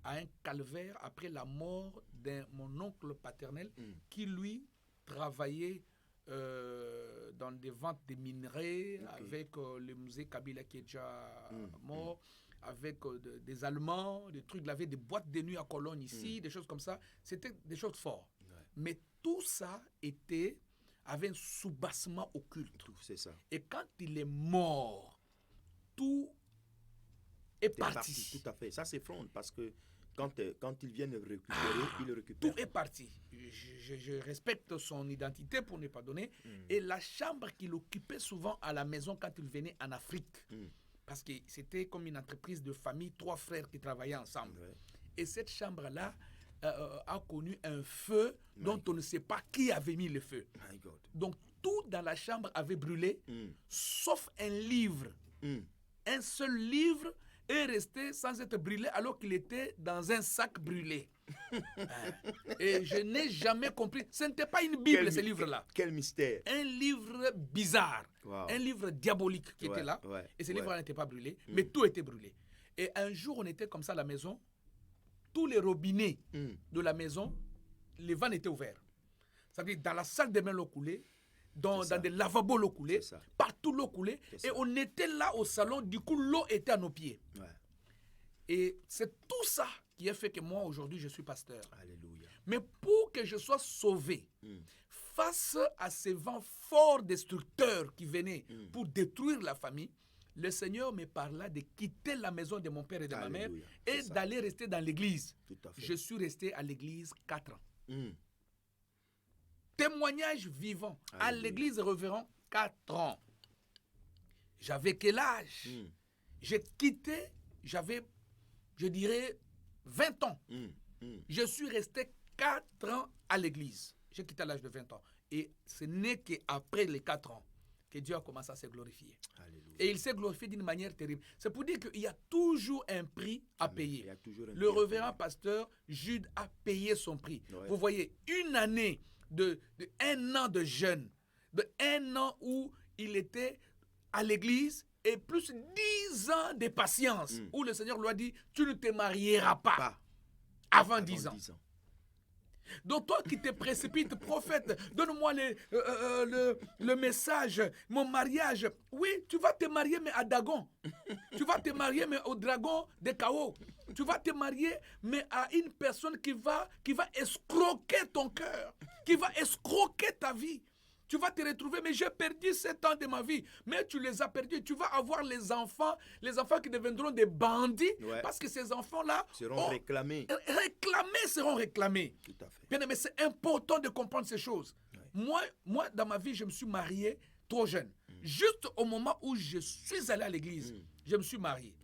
à un calvaire après la mort de mon oncle paternel qui, lui, travaillait dans des ventes de minerais avec le musée Kabila qui est déjà mort, avec des Allemands, des trucs. Il avait des boîtes de nuit à Cologne ici, des choses comme ça. C'était des choses fortes. Ouais. Mais tout ça avait un soubassement occulte. C'est ça. Et quand il est mort, tout est parti. Tout à fait. Ça s'effondre parce que quand ils viennent récupérer, ils le récupèrent. Tout est parti. Je respecte son identité pour ne pas donner. Et la chambre qu'il occupait souvent à la maison quand il venait en Afrique, parce que c'était comme une entreprise de famille, 3 frères qui travaillaient ensemble. Ouais. Et cette chambre-là a connu un feu dont on ne sait pas qui avait mis le feu. Donc tout dans la chambre avait brûlé, sauf un livre. Un seul livre est resté sans être brûlé alors qu'il était dans un sac brûlé. Et je n'ai jamais compris. Ce n'était pas une Bible, ce livre-là. Quel mystère. Un livre bizarre, un livre diabolique qui était là. Et ce livre-là n'était pas brûlé, mais tout était brûlé. Et un jour, on était comme ça à la maison. Tous les robinets de la maison, les vannes étaient ouverts. C'est-à-dire dans la salle de bain, l'eau coulait. Dans des lavabos, l'eau coulait. Partout, l'eau coulait. Et on était là au salon. Du coup, l'eau était à nos pieds. Ouais. Et c'est tout ça qui a fait que moi, aujourd'hui, je suis pasteur. Alléluia. Mais pour que je sois sauvé face à ces vents forts destructeurs qui venaient pour détruire la famille, le Seigneur me parla de quitter la maison de mon père et de ma mère et d'aller rester dans l'église. Je suis resté à l'église 4 ans. Témoignage vivant. Alléluia. À l'église Révérend, 4 ans. J'avais quel âge? J'ai quitté, j'avais, je dirais, 20 ans. Je suis resté 4 ans à l'église. J'ai quitté à l'âge de 20 ans. Et ce n'est qu'après les 4 ans que Dieu a commencé à se glorifier. Alléluia. Et il s'est glorifié d'une manière terrible. C'est pour dire qu'il y a toujours un prix à payer. Le révérend pasteur Jude a payé son prix. Ouais. Vous voyez, une année de 1 an de jeûne, de 1 an où il était à l'église et plus 10 ans de patience, où le Seigneur lui a dit, tu ne te marieras pas avant 10 ans. Donc toi qui te précipites, prophète, donne-moi le message, mon mariage. Oui, tu vas te marier mais à Dagon. Tu vas te marier mais au dragon de Chaos. Tu vas te marier mais à une personne qui va escroquer ton cœur, qui va escroquer ta vie. Tu vas te retrouver, mais j'ai perdu 7 ans de ma vie. Mais tu les as perdus. Tu vas avoir les enfants qui deviendront des bandits, parce que ces enfants-là seront réclamés. Seront réclamés. Tout à fait. Bien, mais c'est important de comprendre ces choses. Ouais. Moi, dans ma vie, je me suis marié trop jeune. Juste au moment où je suis allé à l'église, je me suis marié.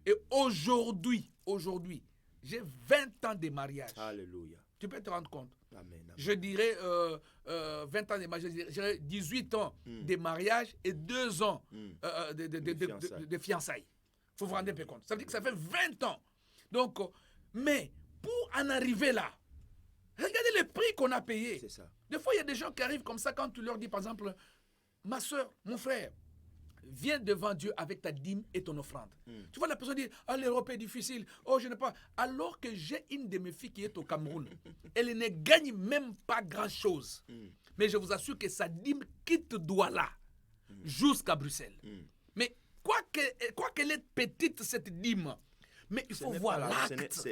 Et aujourd'hui, j'ai 20 ans de mariage. Alléluia. Tu peux te rendre compte. Amen. Je dirais 20 ans de mariage, je dirais 18 ans de mariage et 2 ans de fiançailles. Il faut vous rendre un peu compte. Ça veut dire que ça fait 20 ans. Donc, mais pour en arriver là, regardez les prix qu'on a payés. C'est ça. Des fois, il y a des gens qui arrivent comme ça quand tu leur dis, par exemple, ma soeur, mon frère, viens devant Dieu avec ta dîme et ton offrande. Tu vois la personne dire, ah, l'Europe est difficile, oh, je n'ai pas. Alors que j'ai une de mes filles qui est au Cameroun, elle ne gagne même pas grand-chose. Mais je vous assure que sa dîme quitte Douala jusqu'à Bruxelles. Mais quoi qu'elle est petite, cette dîme, mais il faut voir l'acte.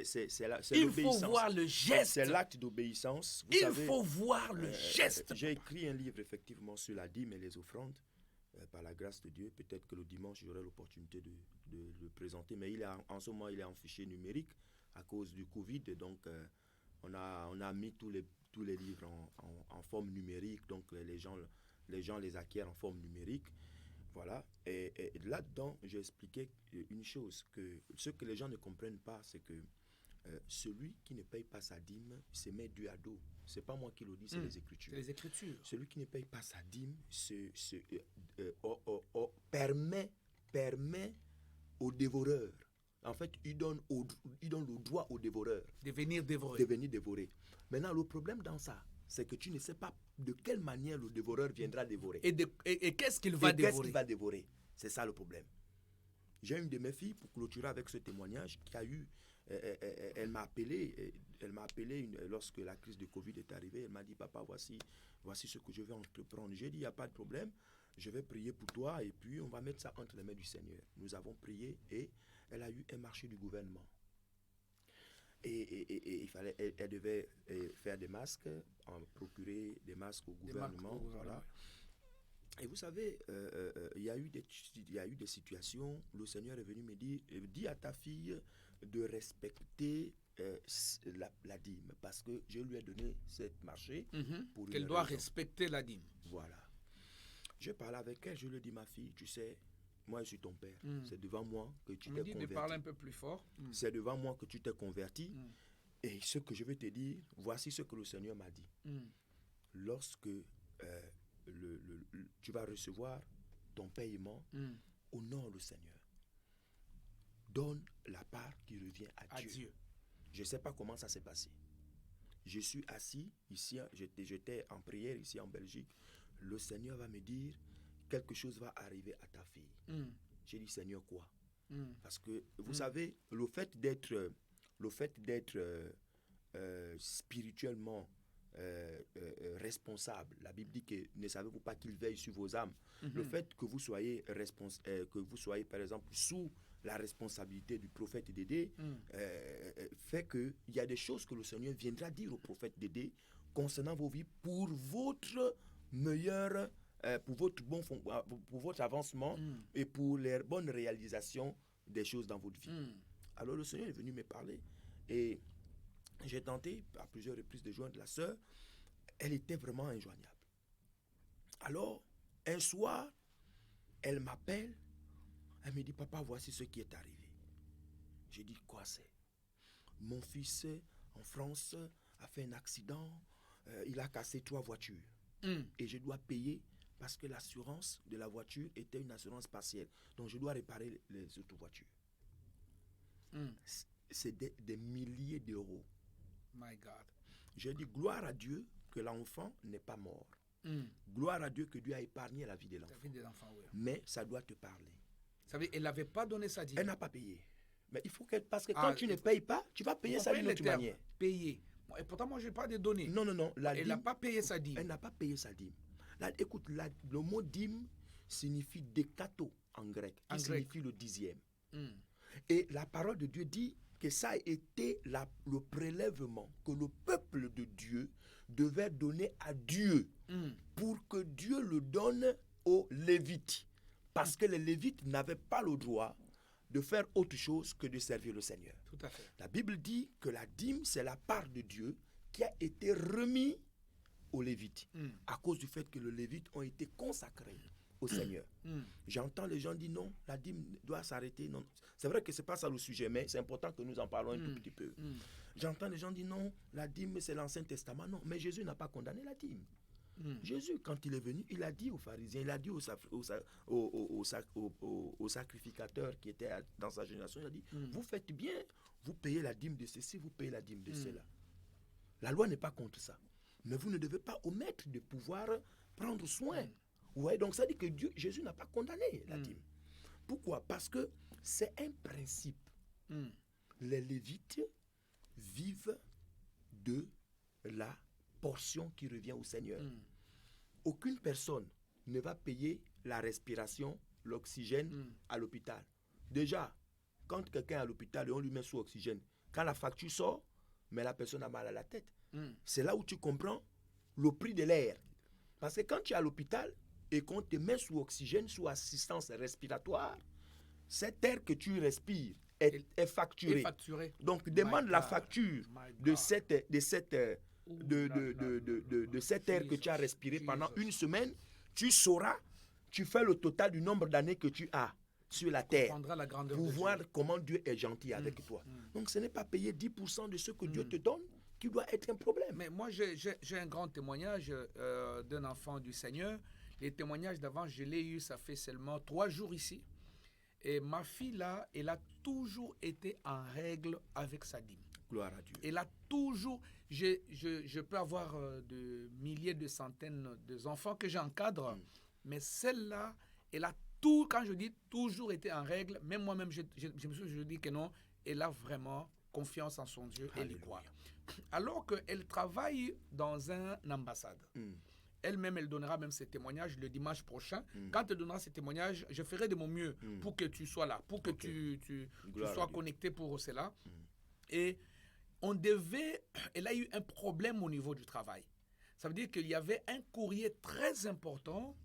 Il faut voir le geste. C'est l'acte d'obéissance. Il faut voir le geste. J'ai écrit un livre effectivement sur la dîme et les offrandes. Par la grâce de Dieu, peut-être que le dimanche, j'aurai l'opportunité de le présenter. Mais en ce moment, il est en fichier numérique à cause du Covid. Donc, on a mis tous les livres en forme numérique. Donc, les gens les acquièrent en forme numérique. Voilà. Et là-dedans, j'ai expliqué une chose. Que ce que les gens ne comprennent pas, c'est que celui qui ne paye pas sa dîme se met Dieu à dos. Ce n'est pas moi qui le dis, c'est les Écritures. C'est les Écritures. Celui qui ne paye pas sa dîme permet aux dévoreurs. En fait, il donne le droit aux dévoreurs de venir dévorer. Maintenant, le problème dans ça, c'est que tu ne sais pas de quelle manière le dévoreur viendra dévorer. Et qu'est-ce qu'il va dévorer? C'est ça le problème. J'ai une de mes filles, pour clôturer avec ce témoignage, qui a eu... Elle m'a appelé lorsque la crise de Covid est arrivée. Elle m'a dit, papa, voici ce que je vais entreprendre. J'ai dit, il n'y a pas de problème, je vais prier pour toi et puis on va mettre ça entre les mains du Seigneur. Nous avons prié et elle a eu un marché du gouvernement. Et elle devait faire des masques, procurer des masques au gouvernement. Voilà. Et vous savez, il y a eu des situations, le Seigneur est venu me dire, dis à ta fille de respecter la dîme, parce que je lui ai donné cette marché. Pour qu'elle doit respecter la dîme. Voilà. Je parle avec elle, je lui dis, ma fille, tu sais, moi je suis ton père, c'est devant moi que tu t'es converti. De parler un peu plus fort. C'est devant moi que tu t'es converti. Et ce que je veux te dire, voici ce que le Seigneur m'a dit. Lorsque tu vas recevoir ton paiement, honore le Seigneur. Donne la part qui revient à Dieu. Je ne sais pas comment ça s'est passé. Je suis assis ici, j'étais en prière ici en Belgique. Le Seigneur va me dire, quelque chose va arriver à ta fille. J'ai dit, Seigneur, quoi? Parce que, vous savez, le fait d'être spirituellement responsable, la Bible dit que ne savez-vous pas qu'il veille sur vos âmes. Le fait que vous soyez par exemple sous la responsabilité du prophète Dédé fait qu'il y a des choses que le Seigneur viendra dire au prophète Dédé concernant vos vies pour votre meilleur, pour votre avancement et pour les bonnes réalisations des choses dans votre vie. Alors le Seigneur est venu me parler et j'ai tenté à plusieurs reprises de joindre la sœur. Elle était vraiment injoignable. Alors, un soir, elle m'appelle. Elle me dit, papa, voici ce qui est arrivé. J'ai dit, quoi c'est? Mon fils, en France, a fait un accident. Il a cassé 3 voitures. Et je dois payer parce que l'assurance de la voiture était une assurance partielle. Donc, je dois réparer les autres voitures. C'est des milliers d'euros. My God. J'ai dit, gloire à Dieu que l'enfant n'est pas mort. Gloire à Dieu que Dieu a épargné la vie de l'enfant. Oui. Mais ça doit te parler. Ça veut dire, elle n'avait pas donné sa dîme. Elle n'a pas payé. Mais il faut qu'elle... Parce que quand tu ne payes pas, tu vas payer ça d'une autre manière. Payer. Et pourtant, moi, je n'ai pas de données. Non. Elle n'a pas payé sa dîme. Elle n'a pas payé sa dîme. Là, écoute, le mot dîme signifie décato en grec. Qui signifie le 10e. Et la parole de Dieu dit que ça a été le prélèvement que le peuple de Dieu devait donner à Dieu pour que Dieu le donne aux Lévites. Parce que les Lévites n'avaient pas le droit de faire autre chose que de servir le Seigneur. Tout à fait. La Bible dit que la dîme, c'est la part de Dieu qui a été remise aux Lévites à cause du fait que les Lévites ont été consacrés au Seigneur. J'entends les gens dire non, la dîme doit s'arrêter. Non. C'est vrai que ce n'est pas ça le sujet, mais c'est important que nous en parlons un tout petit peu. J'entends les gens dire non, la dîme c'est l'Ancien Testament. Non, mais Jésus n'a pas condamné la dîme. Jésus, quand il est venu, il a dit aux pharisiens, il a dit aux sacrificateurs qui étaient dans sa génération, il a dit, vous faites bien, vous payez la dîme de ceci, vous payez la dîme de cela. La loi n'est pas contre ça. Mais vous ne devez pas omettre de pouvoir prendre soin Ouais, donc ça dit que Jésus n'a pas condamné la dîme. Pourquoi? Parce que c'est un principe. Les Lévites vivent de la portion qui revient au Seigneur. Aucune personne ne va payer la respiration, l'oxygène à l'hôpital. Déjà, quand quelqu'un est à l'hôpital et on lui met sous oxygène, quand la facture sort, mais la personne a mal à la tête. C'est là où tu comprends le prix de l'air. Parce que quand tu es à l'hôpital et qu'on te met sous oxygène, sous assistance respiratoire, cet air que tu respires est facturé. Donc, demande la facture de cet air que tu as respiré pendant une semaine. Tu sauras, tu fais le total du nombre d'années que tu as sur la terre pour voir comment Dieu est gentil avec toi. Donc, ce n'est pas payer 10% de ce que Dieu te donne qui doit être un problème. Mais moi, j'ai un grand témoignage d'un enfant du Seigneur. Les témoignages d'avant, je l'ai eu, ça fait seulement 3 jours ici. Et ma fille, là, elle a toujours été en règle avec sa dîme. Gloire à Dieu. Elle a toujours... Je peux avoir de milliers, de centaines d'enfants que j'encadre, mais celle-là, elle a tout, quand je dis toujours été en règle, même moi-même, je dis que non, elle a vraiment confiance en son Dieu, elle y croit. Alors qu'elle travaille dans une ambassade. Elle-même, elle donnera même ses témoignages le dimanche prochain. Quand elle donnera ses témoignages, je ferai de mon mieux pour que tu sois là, pour que tu sois connecté pour cela. Et elle a eu un problème au niveau du travail. Ça veut dire qu'il y avait un courrier très important,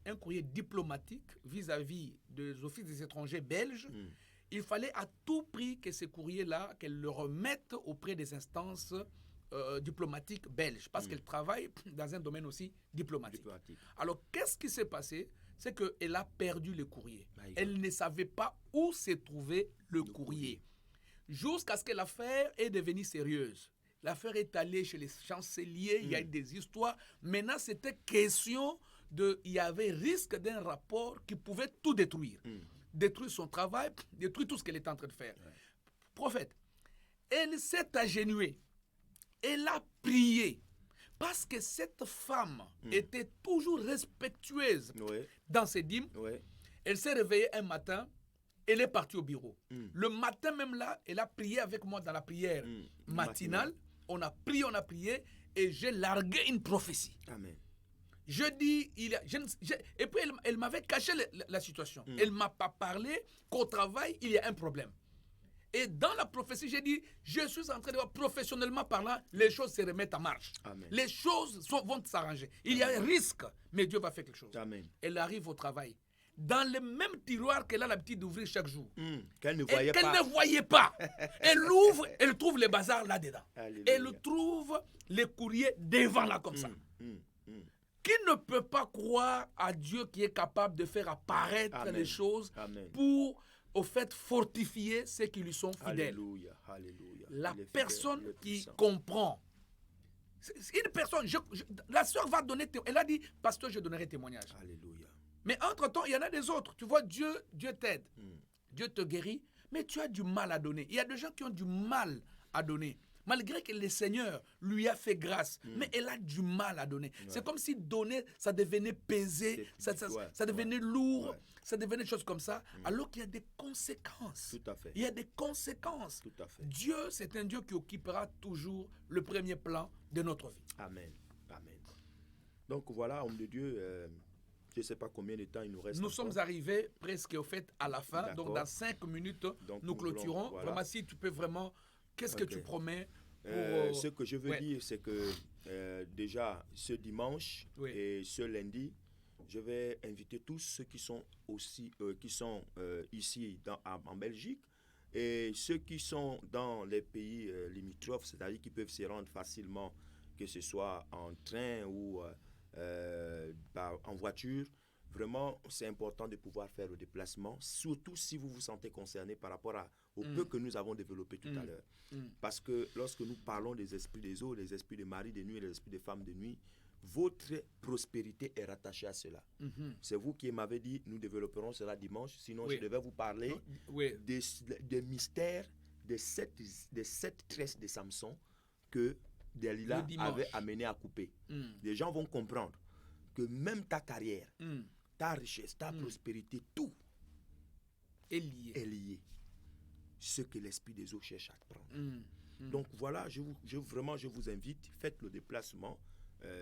un courrier diplomatique vis-à-vis des offices des étrangers belges. Il fallait à tout prix que ce courrier-là, qu'elle le remette auprès des instances diplomatiques belges, parce qu'elle travaille dans un domaine aussi diplomatique. Alors, qu'est-ce qui s'est passé? C'est qu'elle a perdu le courrier. Elle ne savait pas où se trouvait le courrier. Jusqu'à ce que l'affaire est devenue sérieuse. L'affaire est allée chez les chanceliers, il y a eu des histoires. Maintenant, c'était question il y avait risque d'un rapport qui pouvait tout détruire. Détruire son travail, détruire tout ce qu'elle est en train de faire. Prophète, elle s'est agenouillée. Elle a prié. Parce que cette femme était toujours respectueuse dans ses dîmes. Elle s'est réveillée un matin. Elle est partie au bureau. Le matin même là, elle a prié avec moi dans la prière matinale. On a prié et j'ai largué une prophétie. Amen. Je dis, et puis elle m'avait caché la situation. Elle ne m'a pas parlé qu'au travail, il y a un problème. Et dans la prophétie, j'ai dit, je suis en train de voir professionnellement parlant, les choses se remettent en marche. Amen. Les choses vont s'arranger. Il y a un risque, mais Dieu va faire quelque chose. Amen. Elle arrive au travail. Dans le même tiroir qu'elle a l'habitude d'ouvrir chaque jour. Qu'elle ne voyait pas. Elle ouvre, elle trouve les bazars là-dedans. Alléluia. Elle trouve les courriers devant là comme ça. Qui ne peut pas croire à Dieu qui est capable de faire apparaître les choses pour, au fait, fortifier ceux qui lui sont fidèles. Alléluia. Alléluia. La personne qui comprend. Une personne, la soeur va donner, elle a dit, pasteur, je donnerai témoignage. Alléluia. Mais entre-temps, il y en a des autres. Tu vois, Dieu t'aide. Dieu te guérit, mais tu as du mal à donner. Il y a des gens qui ont du mal à donner. Malgré que le Seigneur lui a fait grâce, mais elle a du mal à donner. C'est comme si donner, ça devenait pesé, ça devenait lourd, ça devenait des choses comme ça, alors qu'il y a des conséquences. Tout à fait. Il y a des conséquences. Tout à fait. Dieu, c'est un Dieu qui occupera toujours le premier plan de notre vie. Amen. Amen. Donc voilà, homme de Dieu, je ne sais pas combien de temps il nous reste. Nous sommes arrivés presque au fait à la fin. Donc dans 5 minutes, nous clôturons. Voilà. Vraiment, si tu peux vraiment, qu'est-ce que tu promets pour, ce que je veux dire, c'est que déjà ce dimanche et ce lundi, je vais inviter tous ceux qui sont aussi ici en Belgique et ceux qui sont dans les pays limitrophes, c'est-à-dire qui peuvent se rendre facilement, que ce soit en train ou en voiture. Vraiment, c'est important de pouvoir faire le déplacement, surtout si vous vous sentez concerné par rapport au peu que nous avons développé tout à l'heure. Parce que lorsque nous parlons des esprits des eaux, les esprits de mari de nuit et les esprits de femmes de nuit, votre prospérité est rattachée à cela. C'est vous qui m'avez dit, nous développerons cela dimanche, sinon je devais vous parler des mystères des 7 tresses de Samson que Dalila avait amené à couper. Les gens vont comprendre que même ta carrière, ta richesse, ta prospérité, tout est lié. Est lié. Ce que l'esprit des eaux cherche à prendre. Donc voilà, je vous invite, faites le déplacement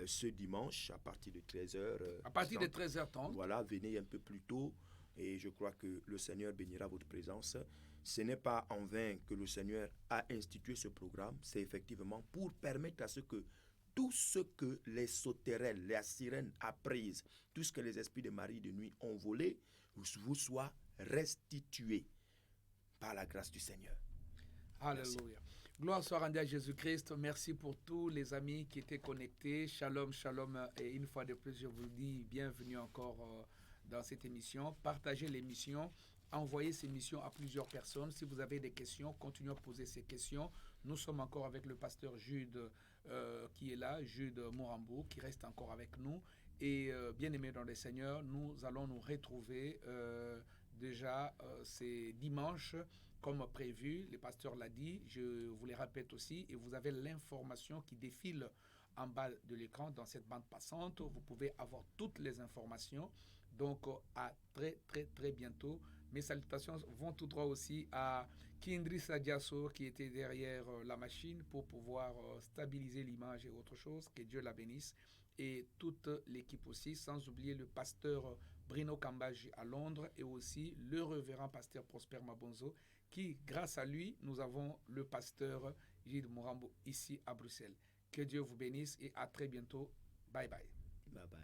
ce dimanche à partir de 13h. À partir de 13h30. Voilà, venez un peu plus tôt et je crois que le Seigneur bénira votre présence. Ce n'est pas en vain que le Seigneur a institué ce programme, c'est effectivement pour permettre à ce que tout ce que les sauterelles, les sirènes apprises, tout ce que les esprits de Marie de nuit ont volé, vous soit restitué par la grâce du Seigneur. Alléluia. Gloire soit rendue à Jésus-Christ. Merci pour tous les amis qui étaient connectés. Shalom, shalom. Et une fois de plus, je vous dis bienvenue encore dans cette émission. Partagez l'émission. Envoyez ces missions à plusieurs personnes. Si vous avez des questions, continuez à poser ces questions. Nous sommes encore avec le pasteur Jude qui est là, Jude Mourambou, qui reste encore avec nous. Et bien-aimés dans le Seigneur, nous allons nous retrouver déjà c'est dimanche, comme prévu. Le pasteur l'a dit, je vous le répète aussi, et vous avez l'information qui défile en bas de l'écran dans cette bande passante. Vous pouvez avoir toutes les informations. Donc, à très, très, très bientôt. Mes salutations vont tout droit aussi à Kindri Sadiaso qui était derrière la machine pour pouvoir stabiliser l'image et autre chose. Que Dieu la bénisse. Et toute l'équipe aussi, sans oublier le pasteur Bruno Kambaji à Londres et aussi le révérend pasteur Prosper Mabonzo qui, grâce à lui, nous avons le pasteur Gilles Mourambo ici à Bruxelles. Que Dieu vous bénisse et à très bientôt. Bye bye. Bye bye.